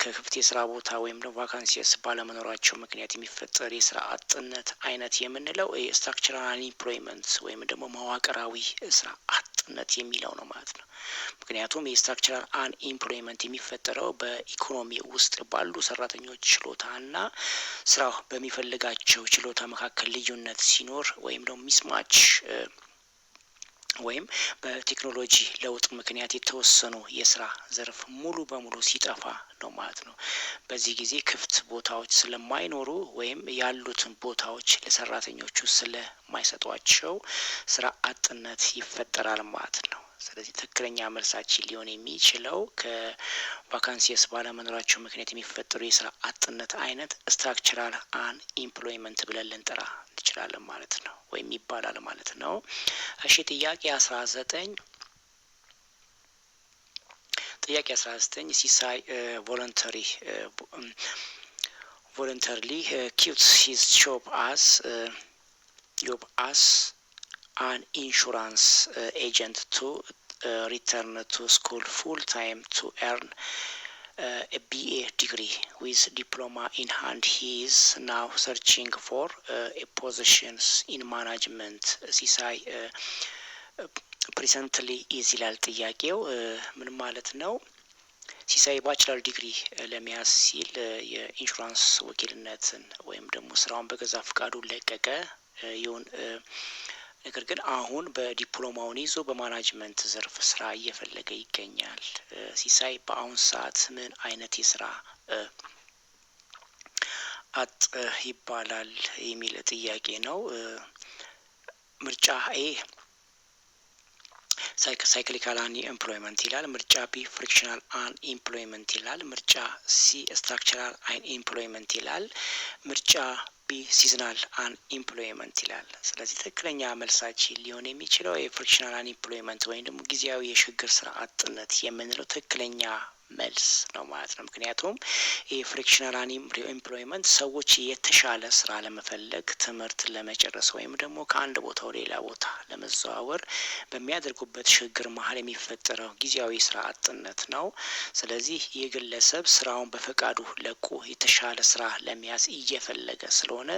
ከክፍት የስራ ቦታ ወይም ደግሞ ቫካንሲየስ ባለመኖራቸው ምክንያት የሚፈጠር የስራ አጥነት አይነት የምንለው ስትራክቸራል አንኤምፕሎይመንት ወይም ደግሞ መዋቅራዊ ስራ አጥነት የሚለው ነው ማለት ነው። ምክንያቱም የስትራክቸራል አንኤምፕሎይመንት የሚፈጠረው በኢኮኖሚ ውስጥ ባሉ ሰራተኞች ችሎታና ስራው በሚፈልጋቸው ችሎታ መካከል ልዩነት ሲኖር ወይም ደግሞ ሚስማች ወይም በቴክኖሎጂ ለውጥ ምክንያት የተወሰኑ የስራ ዘርፍ ሙሉ በሙሉ ሲጠፋ ነው ማለት ነው። በዚህ ጊዜ ክፍት ቦታዎች ስለማይኖሩ ወይም ያሉትን ቦታዎች ለሰራተኞቹ ስለማይሰጧቸው ስራ አጥነት ይፈጠራል ማለት ነው። ስለዚህ ትክክለኛ መልሳችን ሊሆን የሚችለው ከቫካንሲየስ ባለመኖራቸው ምክንያት የሚፈጠሩ የስራ አጥነት አይነት ስትራክቸራል አንኤምፕሎይመንት ብለን ልንጠራ እንችላለን ማለት ነው፣ ወይም ይባላል ማለት ነው። እሺ ጥያቄ 19 ሲሳይ ቮለንተሪሊ quits his job as an insurance agent to return to school full time to earn a BA degree. With diploma in hand, he is now searching for positions in management. ሲሳይ ፕሬዘንትሊ ኢዝ ይላል ጥያቄው። ምን ማለት ነው? ሲሳይ ባችለር ዲግሪ ለመያዝ ሲል የኢንሹራንስ ወኪልነትን ወይም ደግሞ ስራውን በገዛ ፍቃዱ ለቀቀ። ነገር ግን አሁን በዲፕሎማውን ይዞ በማናጅመንት ዘርፍ ስራ እየፈለገ ይገኛል። ሲሳይ በአሁን ሰዓት ምን አይነት የስራ አጥ ይባላል የሚል ጥያቄ ነው። ምርጫ ኤ ሳይክሊካል አንኤምፕሎይመንት ይላል። ምርጫ ቢ ፍሪክሽናል አንኤምፕሎይመንት ይላል። ምርጫ ሲ ስትራክቸራል አንኤምፕሎይመንት ይላል። ምርጫ ቢ ሲዝናል አንኤምፕሎይመንት ይላል። ስለዚህ ትክክለኛ መልሳችን ሊሆን የሚችለው የፍሪክሽናል አንኤምፕሎይመንት ወይም ደግሞ ጊዜያዊ የሽግግር ስራ አጥነት የምንለው ትክክለኛ መልስ ነው ማለት ነው። ምክንያቱም የፍሪክሽናል አንኤምፕሎይመንት ሰዎች የተሻለ ስራ ለመፈለግ ትምህርት ለመጨረስ ወይም ደግሞ ከአንድ ቦታ ወደ ሌላ ቦታ ለመዘዋወር በሚያደርጉበት ሽግግር መሀል የሚፈጠረው ጊዜያዊ ስራ አጥነት ነው። ስለዚህ ይህ ግለሰብ ስራውን በፈቃዱ ለቆ የተሻለ ስራ ለመያዝ እየፈለገ ስለሆነ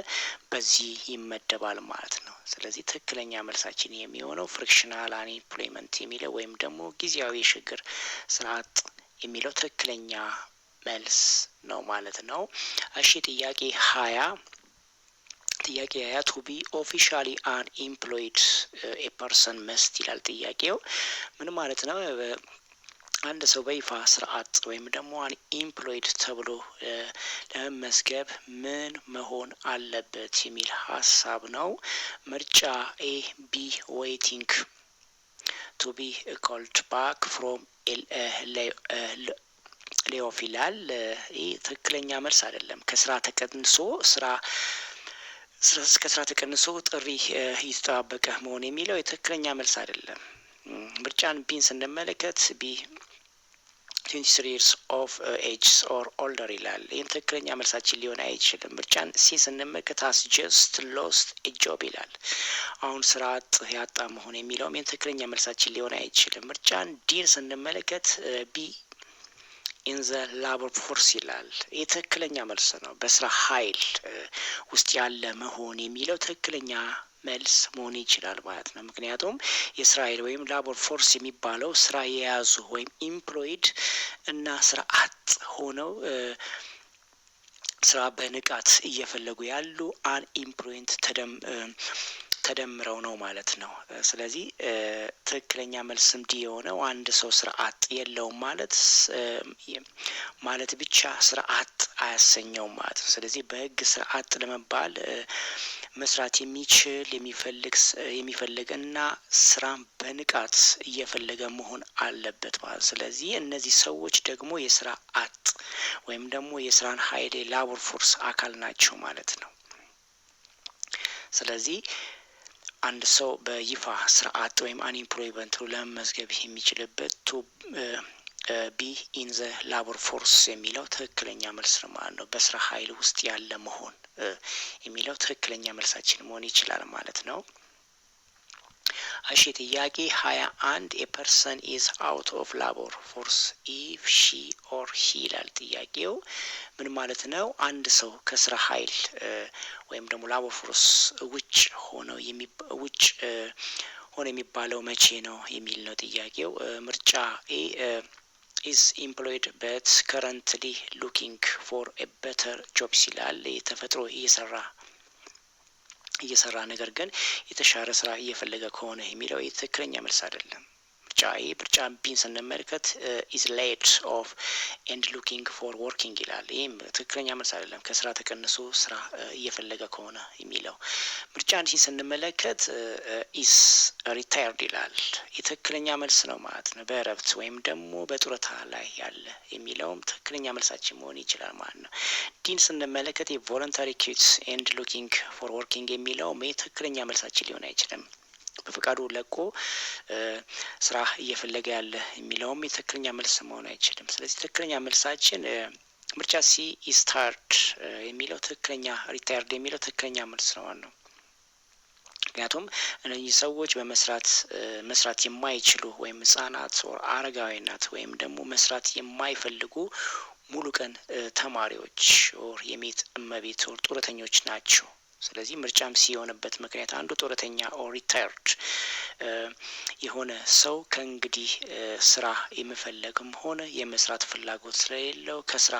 በዚህ ይመደባል ማለት ነው። ስለዚህ ትክክለኛ መልሳችን የሚሆነው ፍሪክሽናል አንኤምፕሎይመንት የሚለው ወይም ደግሞ ጊዜያዊ የሽግግር ስራ አጥ የሚለው ትክክለኛ መልስ ነው ማለት ነው። እሺ ጥያቄ 20 ቱ ቢ ኦፊሻሊ አንኤምፕሎይድ ኤ ፐርሰን መስት ይላል ጥያቄው። ምን ማለት ነው? አንድ ሰው በይፋ ስራ አጥ ወይም ደግሞ አንኤምፕሎይድ ተብሎ ለመመዝገብ ምን መሆን አለበት የሚል ሀሳብ ነው። ምርጫ ኤ ቢ ዌይቲንግ ቱ ቢ ኮልድ ባክ ፍሮም ሌኦፍ ይላል። ይህ ትክክለኛ መልስ አይደለም። ከስራ ተቀንሶ ጥሪ ይጠባበቀ መሆን የሚለው የትክክለኛ መልስ አይደለም። ምርጫን ቢን ስንመለከት ቢ 23 years of age or older ይላል። ይህም ትክክለኛ መልሳችን ሊሆን አይችልም። ምርጫን ሲ ስንመለከት has just lost a job ይላል። አሁን ስራ አጥ ያጣ መሆን የሚለውም ይህም ትክክለኛ መልሳችን ሊሆን አይችልም። ምርጫን ዲን ስንመለከት ቢ ኢን ዘ ላቦር ፎርስ ይላል። ይህ ትክክለኛ መልስ ነው። በስራ ኃይል ውስጥ ያለ መሆን የሚለው ትክክለኛ መልስ መሆን ይችላል ማለት ነው። ምክንያቱም የስራ ኃይል ወይም ላቦር ፎርስ የሚባለው ስራ የያዙ ወይም ኢምፕሎይድ እና ስራ አጥ ሆነው ስራ በንቃት እየፈለጉ ያሉ አንኢምፕሎይድ ተደምረው ነው ማለት ነው። ስለዚህ ትክክለኛ መልስም ዲ የሆነው አንድ ሰው ስራ አጥ የለውም ማለት ብቻ ስራ አጥ አያሰኘውም ማለት ነው። ስለዚህ በህግ ስራ አጥ ለመባል መስራት የሚፈልግ እና ስራን በንቃት እየፈለገ መሆን አለበት ማለት። ስለዚህ እነዚህ ሰዎች ደግሞ የስራ አጥ ወይም ደግሞ የስራን ኃይል ላቦር ፎርስ አካል ናቸው ማለት ነው። ስለዚህ አንድ ሰው በይፋ ስራ አጥ ወይም አንኢምፕሎይመንት ለመመዝገብ የሚችልበት ቱ ቢ ኢን ዘ ላቦር ፎርስ የሚለው ትክክለኛ መልስ ነው ማለት ነው። በስራ ኃይል ውስጥ ያለ መሆን የሚለው ትክክለኛ መልሳችን መሆን ይችላል ማለት ነው። እሺ ጥያቄ 21 a person is out of labor force if she or he ይላል ጥያቄው። ምን ማለት ነው? አንድ ሰው ከስራ ኃይል ወይም ደግሞ ላቦር ፎርስ ውጭ ሆኖ የሚባለው መቼ ነው የሚል ነው ጥያቄው። ምርጫ ኤ is employed but currently looking for a better job ይላል። ተፈጥሮ እየሰራ ነገር ግን የተሻለ ስራ እየፈለገ ከሆነ የሚለው ትክክለኛ መልስ አይደለም። ምርጫ ቢን ስንመለከት is laid off and looking for working ይላል። ይህም ትክክለኛ መልስ አይደለም። ከስራ ተቀንሶ ስራ እየፈለገ ከሆነ የሚለው። ምርጫን ስንመለከት is retired ይላል። የትክክለኛ መልስ ነው ማለት ነው። በእረፍት ወይም ደግሞ በጡረታ ላይ ያለ የሚለውም ትክክለኛ መልሳችን መሆን ይችላል ማለት ነው። ዲን ስንመለከት voluntary quits and looking for working የሚለውም ትክክለኛ መልሳችን ሊሆን አይችልም። በፈቃዱ ለቆ ስራ እየፈለገ ያለ የሚለውም የትክክለኛ መልስ መሆን አይችልም። ስለዚህ ትክክለኛ መልሳችን ምርጫ ሲ is tired የሚለው ትክክለኛ ሪታየርድ የሚለው ትክክለኛ መልስ ነው። ምክንያቱም እነዚህ ሰዎች መስራት የማይችሉ ወይም ህጻናት ወር አረጋዊናት ወይም ደግሞ መስራት የማይፈልጉ ሙሉ ቀን ተማሪዎች ወር የቤት እመቤት ወር ጡረተኞች ናቸው። ስለዚህ ምርጫም ሲሆንበት ምክንያት አንዱ ጡረተኛ ኦር ሪታየርድ የሆነ ሰው ከእንግዲህ ስራ የመፈለግም ሆነ የመስራት ፍላጎት ስለሌለው ከስራ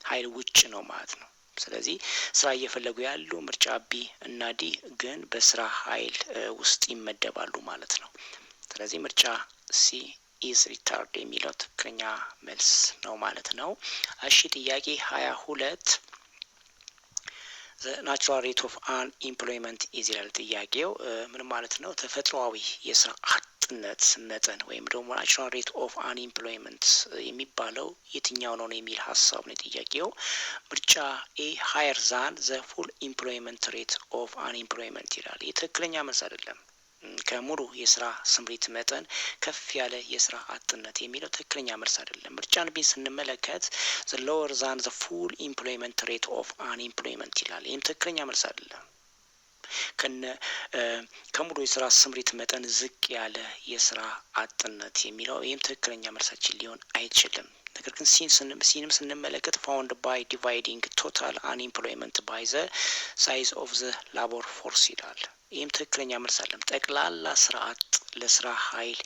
ኃይል ውጭ ነው ማለት ነው። ስለዚህ ስራ እየፈለጉ ያሉ ምርጫ ቢ እና ዲ ግን በስራ ኃይል ውስጥ ይመደባሉ ማለት ነው። ስለዚህ ምርጫ ሲ ኢዝ ሪታርድ የሚለው ትክክለኛ መልስ ነው ማለት ነው። እሺ ጥያቄ 22 ናቹራል ሬት ኦፍ አንኢምፕሎይመንት ኢዝ ይላል ጥያቄው። ምን ማለት ነው? ተፈጥሯዊ የስራ አጥነት መጠን ወይም ደግሞ ናቹራል ሬት ኦፍ አንኢምፕሎይመንት የሚባለው የትኛው ነው የሚል ሀሳብ ነው ጥያቄው። ምርጫ ኤ ሃየር ዛን ዘ ፉል ኢምፕሎይመንት ሬት ኦፍ አንኢምፕሎይመንት ይላል። የትክክለኛ መልስ አይደለም። ከሙሉ የስራ ስምሪት መጠን ከፍ ያለ የስራ አጥነት የሚለው ትክክለኛ መልስ አይደለም። ምርጫን ቢን ስንመለከት the lower than the full employment rate of unemployment ይላል። ይህም ትክክለኛ መልስ አይደለም። ከሙሉ የስራ ስምሪት መጠን ዝቅ ያለ የስራ አጥነት የሚለው ይህም ትክክለኛ መልሳችን ሊሆን አይችልም። ነገር ግን ሲንም ስንመለከት ፋውንድ ባይ ዲቫይዲንግ ቶታል አንኢምፕሎይመንት ባይ ዘ ሳይዝ ኦፍ ዘ ላቦር ፎርስ ይላል። ይህም ትክክለኛ መልስ አለም። ጠቅላላ ስራ አጥ ለስራ ኃይል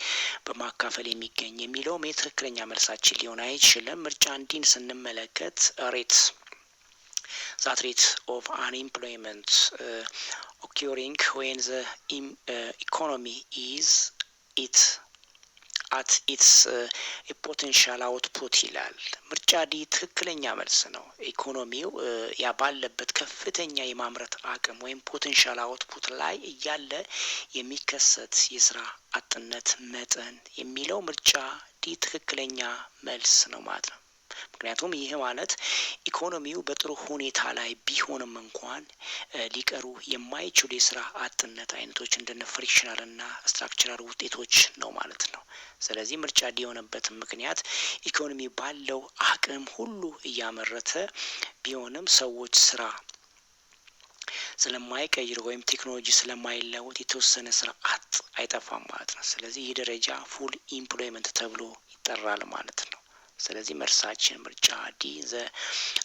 በማካፈል የሚገኝ የሚለውም የትክክለኛ መልሳችን ሊሆን አይችልም። ምርጫ አንዲን ስንመለከት ሬት that rate of unemployment occurring when the economy is at its potential output ይላል። ምርጫ ዲ ትክክለኛ መልስ ነው። ኢኮኖሚው ባለበት ከፍተኛ የማምረት አቅም ወይም ፖቴንሻል አውትፑት ላይ እያለ የሚከሰት የስራ አጥነት መጠን የሚለው ምርጫ ዲ ትክክለኛ መልስ ነው ማለት ነው። ምክንያቱም ይህ ማለት ኢኮኖሚው በጥሩ ሁኔታ ላይ ቢሆንም እንኳን ሊቀሩ የማይችሉ የስራ አጥነት አይነቶች እንደነ ፍሪክሽናል እና ስትራክቸራል ውጤቶች ነው ማለት ነው። ስለዚህ ምርጫ ዲ የሆነበት ምክንያት ኢኮኖሚ ባለው አቅም ሁሉ እያመረተ ቢሆንም ሰዎች ስራ ስለማይቀይር ወይም ቴክኖሎጂ ስለማይለወጥ የተወሰነ ስራ አጥ አይጠፋም ማለት ነው። ስለዚህ ይህ ደረጃ ፉል ኢምፕሎይመንት ተብሎ ይጠራል ማለት ነው። ስለዚህ መልሳችን ምርጫ ዲ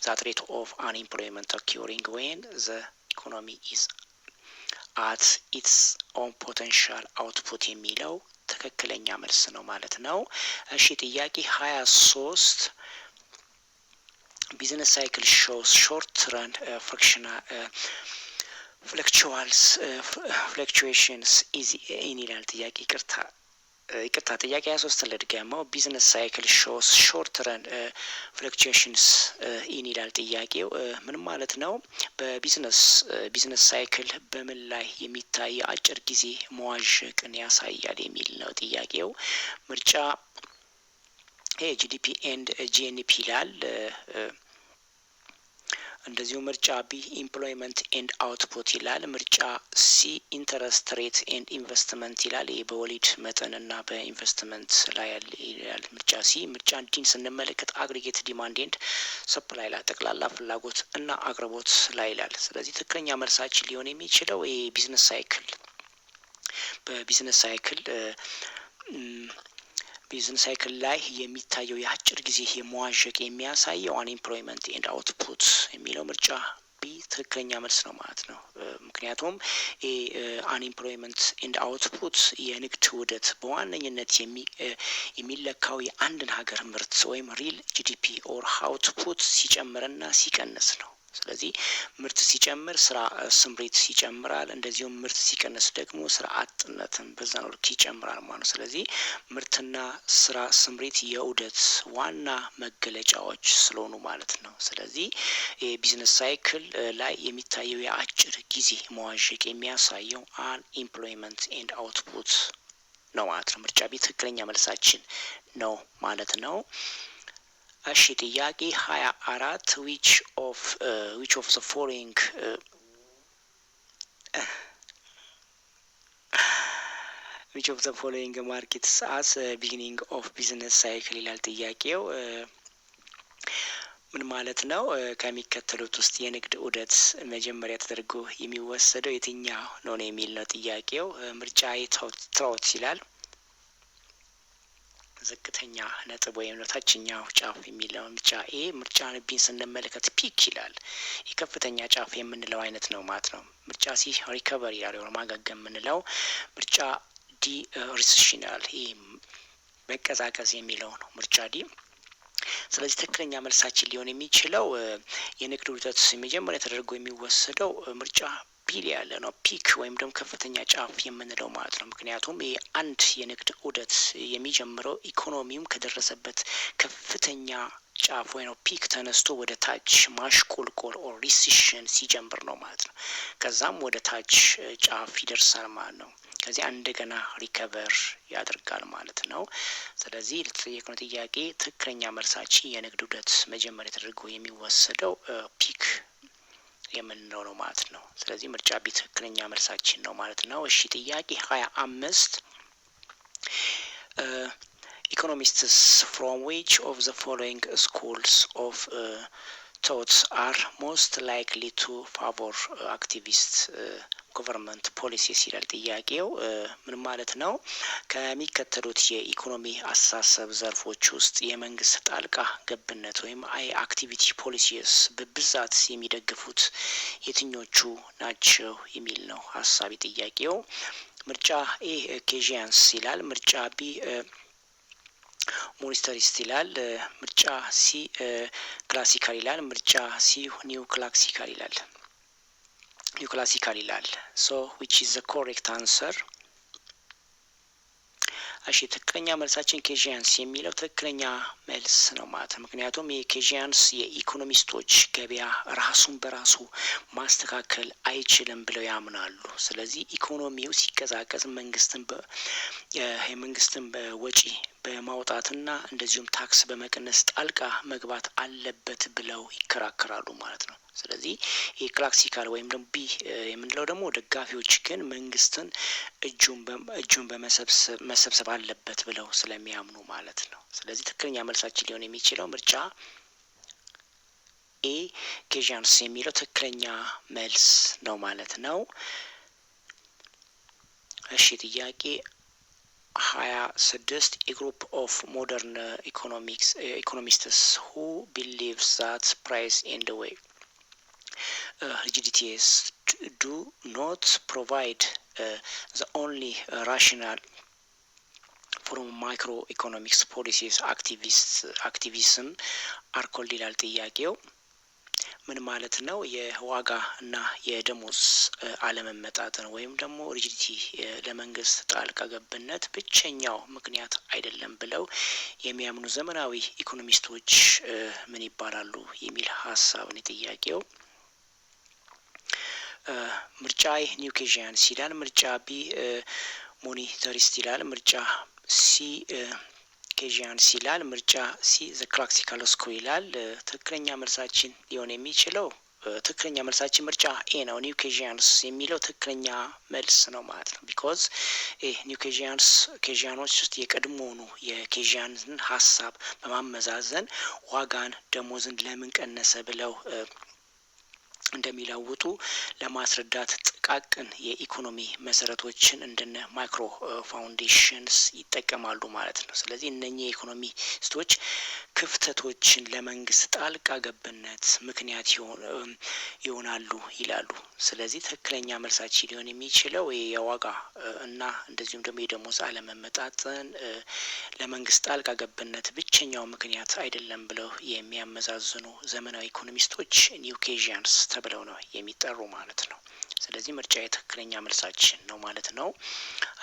that rate of unemployment occurring when the economy is at its own potential output የሚለው ትክክለኛ መልስ ነው ማለት ነው። እሺ ጥያቄ 23 business cycle shows short run fluctuations is ይላል ጥያቄ። ይቅርታ ጥያቄ 23 ልድገመው። ቢዝነስ ሳይክል ሾስ ሾርት ረን ፍለክቹዌሽንስ ይላል ጥያቄው። ምን ማለት ነው? በቢዝነስ ሳይክል በምን ላይ የሚታይ አጭር ጊዜ መዋዠቅን ያሳያል የሚል ነው ጥያቄው። ምርጫ ኤ ጂዲፒ ኤንድ ጂኤንፒ ይላል። እንደዚሁ ምርጫ ቢ ኢምፕሎይመንት ኤንድ አውትፑት ይላል። ምርጫ ሲ ኢንተረስት ሬት ኤንድ ኢንቨስትመንት ይላል። ይህ በወሊድ መጠንና በኢንቨስትመንት ላይ ይላል። ምርጫ ሲ። ምርጫ ዲን ስንመለከት አግሪጌት ዲማንድ ኤንድ ሰፕላይ ላይ ጠቅላላ ፍላጎት እና አቅርቦት ላይ ይላል። ስለዚህ ትክክለኛ መልሳችን ሊሆን የሚችለው ይህ ቢዝነስ ሳይክል በቢዝነስ ሳይክል ላይ የሚታየው የአጭር ጊዜ የመዋዠቅ የሚያሳየው አንኤምፕሎይመንት ኤንድ አውትፑት የሚለው ምርጫ ቢ ትክክለኛ መልስ ነው ማለት ነው። ምክንያቱም አንኤምፕሎይመንት ኤንድ አውትፑት የንግድ ውደት በዋነኝነት የሚለካው የአንድን ሀገር ምርት ወይም ሪል ጂዲፒ ኦር አውትፑት ሲጨምርና ሲቀንስ ነው። ስለዚህ ምርት ሲጨምር ስራ ስምሪት ይጨምራል። እንደዚሁም ምርት ሲቀንስ ደግሞ ስራ አጥነትን በዛ ነው ልክ ይጨምራል ማለት ነው። ስለዚህ ምርትና ስራ ስምሪት የውደት ዋና መገለጫዎች ስለሆኑ ማለት ነው። ስለዚህ የቢዝነስ ሳይክል ላይ የሚታየው የአጭር ጊዜ መዋዠቅ የሚያሳየው አንኤምፕሎይመንት ኤንድ አውትፑት ነው ማለት ነው። ምርጫ ቢ ትክክለኛ መልሳችን ነው ማለት ነው። እሺ ጥያቄ 24 which of the following markets as beginning of business cycle ይላል ጥያቄው። ምን ማለት ነው? ከሚከተሉት ውስጥ የንግድ ዑደት መጀመሪያ ተደርጎ የሚወሰደው የትኛው ነው የሚል ነው ጥያቄው። ምርጫ ትራውት ይላል። ዝቅተኛ ነጥብ ወይም ነው ታችኛው ጫፍ የሚለው ምርጫ ኤ። ምርጫ ቢን ስንመለከት ፒክ ይላል። የከፍተኛ ጫፍ የምንለው አይነት ነው ማለት ነው። ምርጫ ሲ ሪከቨሪ ይላል ወይም ማገገም የምንለው። ምርጫ ዲ ሪሴሽናል ይሄ መቀዛቀዝ የሚለው ነው። ምርጫ ዲ ስለዚህ ትክክለኛ መልሳችን ሊሆን የሚችለው የንግድ ውደት መጀመሪያ ተደርጎ የሚወሰደው ምርጫ ቢል ያለ ነው። ፒክ ወይም ደግሞ ከፍተኛ ጫፍ የምንለው ማለት ነው። ምክንያቱም አንድ የንግድ ውደት የሚጀምረው ኢኮኖሚውም ከደረሰበት ከፍተኛ ጫፍ ወይ ነው ፒክ ተነስቶ ወደ ታች ማሽቆልቆል ኦር ሪሲሽን ሲጀምር ነው ማለት ነው። ከዛም ወደ ታች ጫፍ ይደርሳል ማለት ነው። ከዚያ እንደገና ሪከቨር ያደርጋል ማለት ነው። ስለዚህ ለተጠየቅነው ጥያቄ ትክክለኛ መልሳችን የንግድ ውደት መጀመሪያ ተደርጎ የሚወሰደው ፒክ የምንለው ነው ማለት ነው። ስለዚህ ምርጫ ቢ ትክክለኛ መልሳችን ነው ማለት ነው። እሺ ጥያቄ 25 ኢኮኖሚስትስ from which of the following schools of thought are most likely to favor activist government policies ይላል ጥያቄው። ምን ማለት ነው? ከሚከተሉት የኢኮኖሚ አስተሳሰብ ዘርፎች ውስጥ የመንግስት ጣልቃ ገብነት ወይም አክቲቪቲ ፖሊሲስ በብዛት የሚደግፉት የትኞቹ ናቸው የሚል ነው ሀሳቢ ጥያቄው። ምርጫ ኤ ኬዥያንስ ይላል። ምርጫ ቢ ሞኒስተሪስት ይላል። ምርጫ ሲ ክላሲካል ይላል። ምርጫ ሲ ኒው ክላሲካል ይላል። ኒው ክላሲካል ይላል። ሶ which is the correct answer? እሺ ትክክለኛ መልሳችን ኬዥያንስ የሚለው ትክክለኛ መልስ ነው ማለት ነው። ምክንያቱም የኬዥያንስ የኢኮኖሚስቶች ገበያ ራሱን በራሱ ማስተካከል አይችልም ብለው ያምናሉ። ስለዚህ ኢኮኖሚው ሲቀዛቀዝ መንግስትን በወጪ በማውጣትና እንደዚሁም ታክስ በመቀነስ ጣልቃ መግባት አለበት ብለው ይከራከራሉ ማለት ነው። ስለዚህ የክላሲካል ወይም ደግሞ ቢ የምንለው ደግሞ ደጋፊዎች ግን መንግስትን እጁን በመሰብሰብ አለበት ብለው ስለሚያምኑ ማለት ነው። ስለዚህ ትክክለኛ መልሳችን ሊሆን የሚችለው ምርጫ ኤ ኬዥያንስ የሚለው ትክክለኛ መልስ ነው ማለት ነው። እሺ ጥያቄ 26 a group of modern economists who believes that price and the way rigidities do not provide the only rational from microeconomics policies activism are called ይላል ጥያቄው። ምን ማለት ነው? የዋጋ እና የደሞዝ አለመመጣጠን ወይም ደግሞ ሪጂዲቲ ለመንግስት ጣልቃ ገብነት ብቸኛው ምክንያት አይደለም ብለው የሚያምኑ ዘመናዊ ኢኮኖሚስቶች ምን ይባላሉ የሚል ሀሳብ ነው ጥያቄው። ምርጫ ኒው ኬዥያንስ ይላል። ምርጫ ቢ ሞኒተሪስት ይላል። ምርጫ ሲ ኬዥያንስ ይላል። ምርጫ ሲ ዘ ክላሲካል ስኩል ይላል። ትክክለኛ መልሳችን ሊሆን የሚችለው ትክክለኛ መልሳችን ምርጫ ኤ ነው። ኒው ኬዥያንስ የሚለው ትክክለኛ መልስ ነው ማለት ነው። ቢኮዝ ኒው ኬዥያኖች ውስጥ የቀድሞውኑ የኬዥያንን ሀሳብ በማመዛዘን ዋጋን ደሞዝን ለምን ቀነሰ ብለው እንደሚለውጡ ለማስረዳት ጥቃቅን የኢኮኖሚ መሰረቶችን እንደነ ማይክሮ ፋውንዴሽንስ ይጠቀማሉ ማለት ነው። ስለዚህ እነኚህ ኢኮኖሚስቶች ክፍተቶችን ለመንግስት ጣልቃ ገብነት ምክንያት ይሆናሉ ይላሉ። ስለዚህ ትክክለኛ መልሳችን ሊሆን የሚችለው የዋጋ እና እንደዚሁም ደግሞ የደሞዝ አለመመጣጠን ለመንግስት ጣልቃ ገብነት ብቸኛው ምክንያት አይደለም ብለው የሚያመዛዝኑ ዘመናዊ ኢኮኖሚስቶች ኒው ኬዥያንስ ተብለው ነው የሚጠሩ ማለት ነው። ስለዚህ ምርጫ የትክክለኛ መልሳችን ነው ማለት ነው።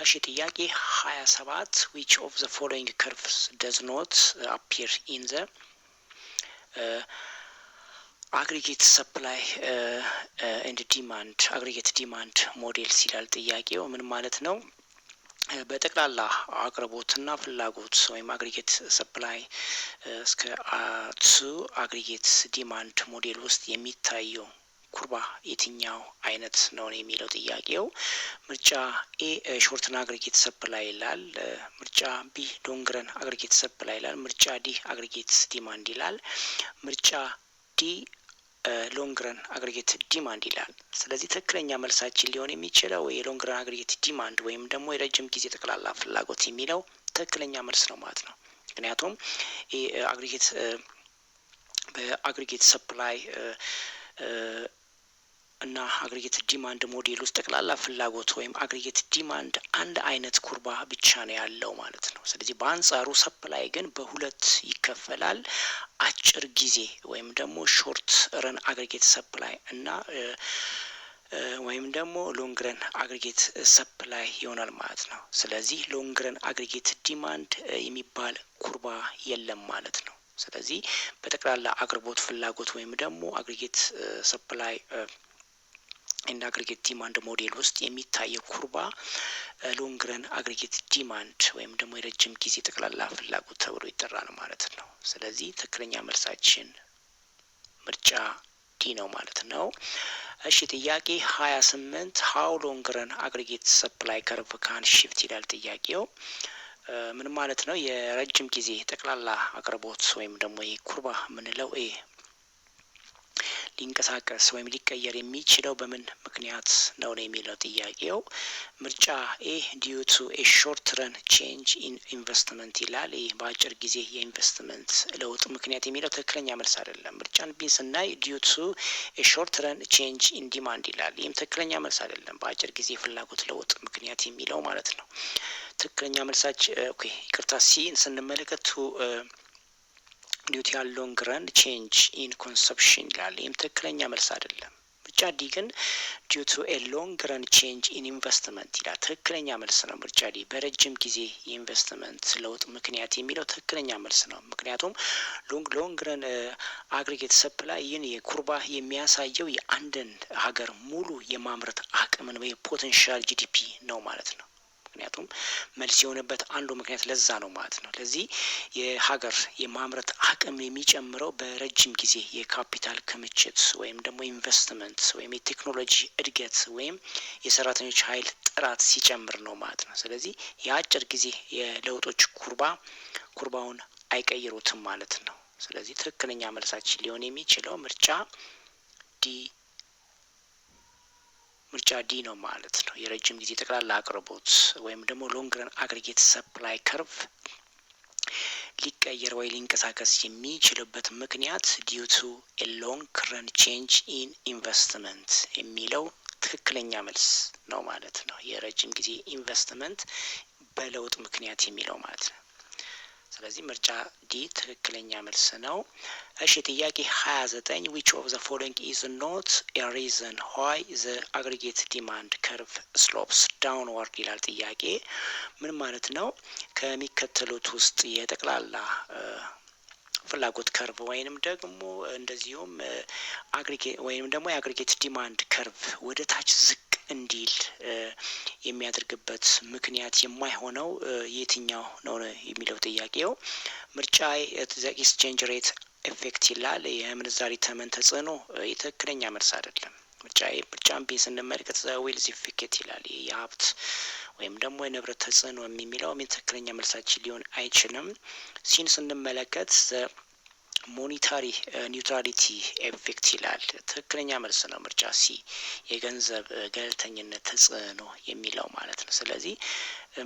እሺ ጥያቄ 27 which of the following curves does not appear in the aggregate supply and demand aggregate demand models ይላል ጥያቄው። ምን ማለት ነው? በጠቅላላ አቅርቦትና ፍላጎት ወይም አግሪጌት ሰፕላይ እስከ አግሪጌት ዲማንድ ሞዴል ውስጥ የሚታየው ኩርባ የትኛው አይነት ነው የሚለው ጥያቄው። ምርጫ ኤ ሾርትና አግሪጌት ሰፕላይ ይላል። ምርጫ ቢ ሎንግረን አግሪጌት ሰፕላይ ይላል። ምርጫ ዲ አግሪጌት ዲማንድ ይላል። ምርጫ ዲ ሎንግረን አግሪጌት ዲማንድ ይላል። ስለዚህ ትክክለኛ መልሳችን ሊሆን የሚችለው የሎንግረን አግሪጌት ዲማንድ ወይም ደግሞ የረጅም ጊዜ ጠቅላላ ፍላጎት የሚለው ትክክለኛ መልስ ነው ማለት ነው። ምክንያቱም አግሪጌት በአግሪጌት ሰፕላይ እና አግሪጌት ዲማንድ ሞዴል ውስጥ ጠቅላላ ፍላጎት ወይም አግሪጌት ዲማንድ አንድ አይነት ኩርባ ብቻ ነው ያለው ማለት ነው። ስለዚህ በአንጻሩ ሰፕላይ ግን በሁለት ይከፈላል። አጭር ጊዜ ወይም ደግሞ ሾርት ረን አግሪጌት ሰፕላይ እና ወይም ደግሞ ሎንግ ረን አግሪጌት ሰፕላይ ይሆናል ማለት ነው። ስለዚህ ሎንግ ረን አግሪጌት ዲማንድ የሚባል ኩርባ የለም ማለት ነው። ስለዚህ በጠቅላላ አቅርቦት ፍላጎት ወይም ደግሞ አግሪጌት ሰፕላይ እና አግሪጌት ዲማንድ ሞዴል ውስጥ የሚታየው ኩርባ ሎንግ ረን አግሪጌት ዲማንድ ወይም ደግሞ የረጅም ጊዜ ጠቅላላ ፍላጎት ተብሎ ይጠራል ማለት ነው። ስለዚህ ትክክለኛ መልሳችን ምርጫ ዲ ነው ማለት ነው። እሺ ጥያቄ 28 ሃው ሎንግ ረን አግሪጌት ሰፕላይ ከርቭ ካን ሺፍት ይላል ጥያቄው። ምን ማለት ነው? የረጅም ጊዜ ጠቅላላ አቅርቦት ወይም ደግሞ ኩርባ ምንለው ሊንቀሳቀስ ወይም ሊቀየር የሚችለው በምን ምክንያት ነው የሚለው ጥያቄው። ምርጫ ኤ ዲዩ ቱ ኤ ሾርት ረን ቼንጅ ኢን ኢንቨስትመንት ይላል። ይህ በአጭር ጊዜ የኢንቨስትመንት ለውጥ ምክንያት የሚለው ትክክለኛ መልስ አይደለም። ምርጫን ቢ ስናይ ዲዩ ቱ ኤ ሾርት ረን ቼንጅ ኢን ዲማንድ ይላል። ይህም ትክክለኛ መልስ አይደለም። በአጭር ጊዜ ፍላጎት ለውጥ ምክንያት የሚለው ማለት ነው። ትክክለኛ መልሳችን ይቅርታ ሲን ስንመለከቱ ዲዩቲ ያለ ሎንግ ረን ቼንጅ ኢን ኮንሰፕሽን ይላል። ይህም ትክክለኛ መልስ አይደለም። ምርጫ ዲ ግን ዲዩ ቱ ኤ ሎንግ ረን ቼንጅ ኢን ኢንቨስትመንት ይላል። ትክክለኛ መልስ ነው። ምርጫ ዲ በረጅም ጊዜ የኢንቨስትመንት ለውጥ ምክንያት የሚለው ትክክለኛ መልስ ነው። ምክንያቱም ሎንግ ረን አግሪጌት ሰፕላይ ይህን የኩርባ የሚያሳየው የአንድን ሀገር ሙሉ የማምረት አቅምን ወይ ፖቴንሻል ጂዲፒ ነው ማለት ነው። ምክንያቱም መልስ የሆነበት አንዱ ምክንያት ለዛ ነው ማለት ነው። ለዚህ የሀገር የማምረት አቅም የሚጨምረው በረጅም ጊዜ የካፒታል ክምችት ወይም ደግሞ ኢንቨስትመንት ወይም የቴክኖሎጂ እድገት ወይም የሰራተኞች ኃይል ጥራት ሲጨምር ነው ማለት ነው። ስለዚህ የአጭር ጊዜ የለውጦች ኩርባውን አይቀይሩትም ማለት ነው። ስለዚህ ትክክለኛ መልሳችን ሊሆን የሚችለው ምርጫ ዲ ነው ማለት ነው። የረጅም ጊዜ ጠቅላላ አቅርቦት ወይም ደግሞ ሎንግ ረን አግሪጌት ሰፕላይ ከርቭ ሊቀየር ወይ ሊንቀሳቀስ የሚችልበት ምክንያት ዲዩ ቱ ኤ ሎንግ ረን ቼንጅ ኢን ኢንቨስትመንት የሚለው ትክክለኛ መልስ ነው ማለት ነው። የረጅም ጊዜ ኢንቨስትመንት በለውጥ ምክንያት የሚለው ማለት ነው። ስለዚህ ምርጫ ዲ ትክክለኛ መልስ ነው። እሺ ጥያቄ 29 which of the following is not a reason why the aggregate demand curve slopes downward ይላል ጥያቄ። ምን ማለት ነው? ከሚከተሉት ውስጥ የጠቅላላ ፍላጎት ከርቭ ወይንም ደግሞ እንደዚሁም አግሪጌት ወይንም ደግሞ የአግሪጌት ዲማንድ ከርቭ ወደ ታች ዝቅ እንዲል የሚያደርግበት ምክንያት የማይሆነው የትኛው ነው የሚለው ጥያቄው። ምርጫ ኤክስቼንጅ ሬት ኤፌክት ይላል። የምንዛሪ ተመን ተጽዕኖ የትክክለኛ መልስ አይደለም። ምርጫን ቢ ስንመለከት ዌልዝ ኢፌክት ይላል። የሀብት ወይም ደግሞ የንብረት ተጽዕኖ የሚለው ትክክለኛ መልሳችን ሊሆን አይችልም። ሲን ስንመለከት ሞኒታሪ ኒውትራሊቲ ኤፌክት ይላል። ትክክለኛ መልስ ነው ምርጫ ሲ የገንዘብ ገለልተኝነት ተጽዕኖ የሚለው ማለት ነው። ስለዚህ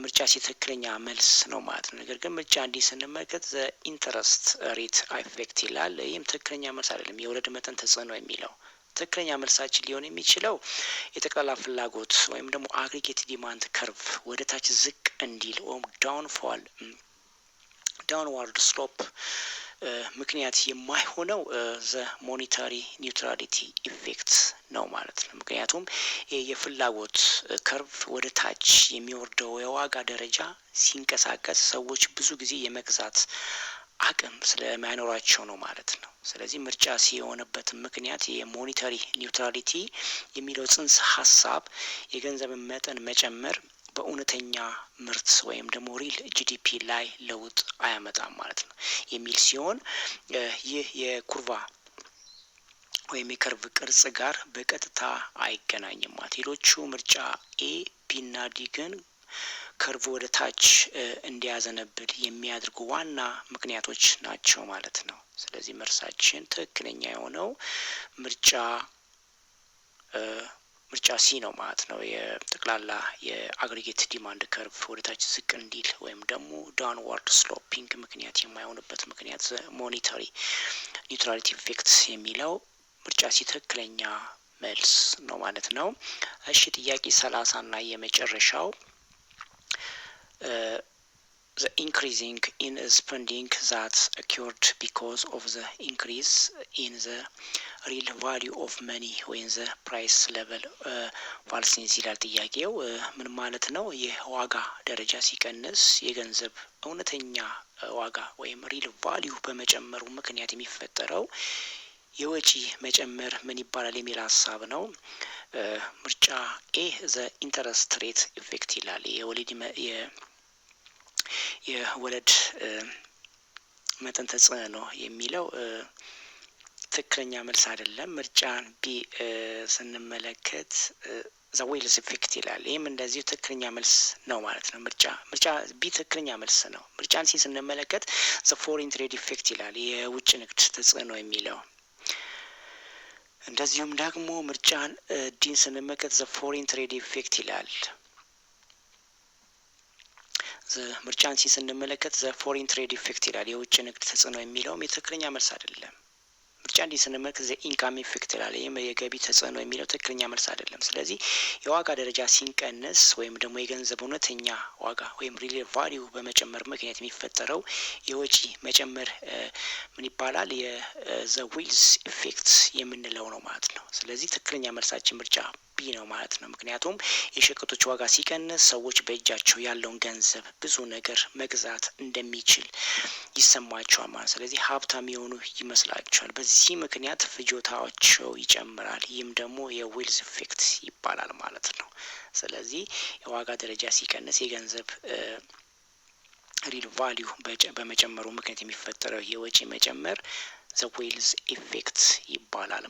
ምርጫ ሲ ትክክለኛ መልስ ነው ማለት ነው። ነገር ግን ምርጫ እንዲ ስንመለከት ኢንተረስት ሬት ኤፌክት ይላል። ይህም ትክክለኛ መልስ አይደለም። የወለድ መጠን ተጽዕኖ የሚለው ትክክለኛ መልሳችን ሊሆን የሚችለው የጠቅላላ ፍላጎት ወይም ደግሞ አግሪጌት ዲማንድ ከርቭ ወደ ታች ዝቅ እንዲል ወይም ዳውንዋርድ ስሎፕ ምክንያት የማይሆነው ዘ ሞኔታሪ ኒውትራሊቲ ኢፌክት ነው ማለት ነው። ምክንያቱም የፍላጎት ከርቭ ወደ ታች የሚወርደው የዋጋ ደረጃ ሲንቀሳቀስ ሰዎች ብዙ ጊዜ የመግዛት አቅም ስለማይኖራቸው ነው ማለት ነው። ስለዚህ ምርጫ ሲሆንበት ምክንያት የሞኔታሪ ኒውትራሊቲ የሚለው ጽንሰ ሀሳብ የገንዘብን መጠን መጨመር በእውነተኛ ምርት ወይም ደግሞ ሪል ጂዲፒ ላይ ለውጥ አያመጣም ማለት ነው የሚል ሲሆን ይህ የኩርቫ ወይም የከርቭ ቅርጽ ጋር በቀጥታ አይገናኝም ማለት። ሌሎቹ ምርጫ ኤ፣ ቢ እና ዲ ግን ከርቭ ወደ ታች እንዲያዘነብል የሚያደርጉ ዋና ምክንያቶች ናቸው ማለት ነው። ስለዚህ መልሳችን ትክክለኛ የሆነው ምርጫ ሲ ነው ማለት ነው። የጠቅላላ የአግሪጌት ዲማንድ ከርቭ ወደ ታች ዝቅ እንዲል ወይም ደግሞ ዳውንዋርድ ስሎፒንግ ምክንያት የማይሆንበት ምክንያት ሞኔታሪ ኒውትራሊቲ ኢፌክት የሚለው ምርጫ ሲ ትክክለኛ መልስ ነው ማለት ነው። እሺ ጥያቄ 30 እና የመጨረሻው the increasing in spending that occurred because of the increase in the real value of money when the price level falls ይላል ጥያቄው። ምን ማለት ነው? የዋጋ ደረጃ ሲቀንስ የገንዘብ እውነተኛ ዋጋ ወይም ሪል ቫሊዩ በመጨመሩ ምክንያት የሚፈጠረው የወጪ መጨመር ምን ይባላል የሚል ሀሳብ ነው። ምርጫ ኤ ዘ ኢንተረስት ሬት ኢፌክት ይላል። የወለድ መጠን ተጽዕኖ የሚለው ትክክለኛ መልስ አይደለም። ምርጫን ቢ ስንመለከት ዘ ዌልዝ ኢፌክት ይላል። ይህም እንደዚሁ ትክክለኛ መልስ ነው ማለት ነው። ምርጫ ቢ ትክክለኛ መልስ ነው። ምርጫን ሲ ስንመለከት ዘ ፎሬን ትሬድ ኢፌክት ይላል። የውጭ ንግድ ተጽዕኖ የሚለው እንደዚሁም ደግሞ ምርጫን ዲን ስንመለከት ዘ ፎሬን ትሬድ ኢፌክት ይላል። ምርጫን ሲ ስንመለከት ዘ ፎሬን ትሬድ ኢፌክት ይላል። የውጭ ንግድ ተጽዕኖ የሚለውም የትክክለኛ መልስ አይደለም። ምርጫ እንዲ ስንመለከት ዘ ኢንካም ኢፌክት ይላል። ይህም የገቢ ተጽዕኖ የሚለው ትክክለኛ መልስ አይደለም። ስለዚህ የዋጋ ደረጃ ሲንቀንስ ወይም ደግሞ የገንዘብ እውነተኛ ዋጋ ወይም ሪል ቫሊዩ በመጨመር ምክንያት የሚፈጠረው የወጪ መጨመር ምን ይባላል? የዘ ዌልዝ ኢፌክት የምንለው ነው ማለት ነው። ስለዚህ ትክክለኛ መልሳችን ምርጫ ቢ ነው ማለት ነው። ምክንያቱም የሸቀጦች ዋጋ ሲቀንስ ሰዎች በእጃቸው ያለውን ገንዘብ ብዙ ነገር መግዛት እንደሚችል ይሰማቸዋል ማለት። ስለዚህ ሀብታም የሆኑ ይመስላቸዋል። በዚህ ምክንያት ፍጆታቸው ይጨምራል። ይህም ደግሞ የዌልዝ ኢፌክት ይባላል ማለት ነው። ስለዚህ የዋጋ ደረጃ ሲቀንስ የገንዘብ ሪል ቫሊዩ በመጨመሩ ምክንያት የሚፈጠረው የወጪ መጨመር ዘ ዌልዝ ኢፌክት ይባላል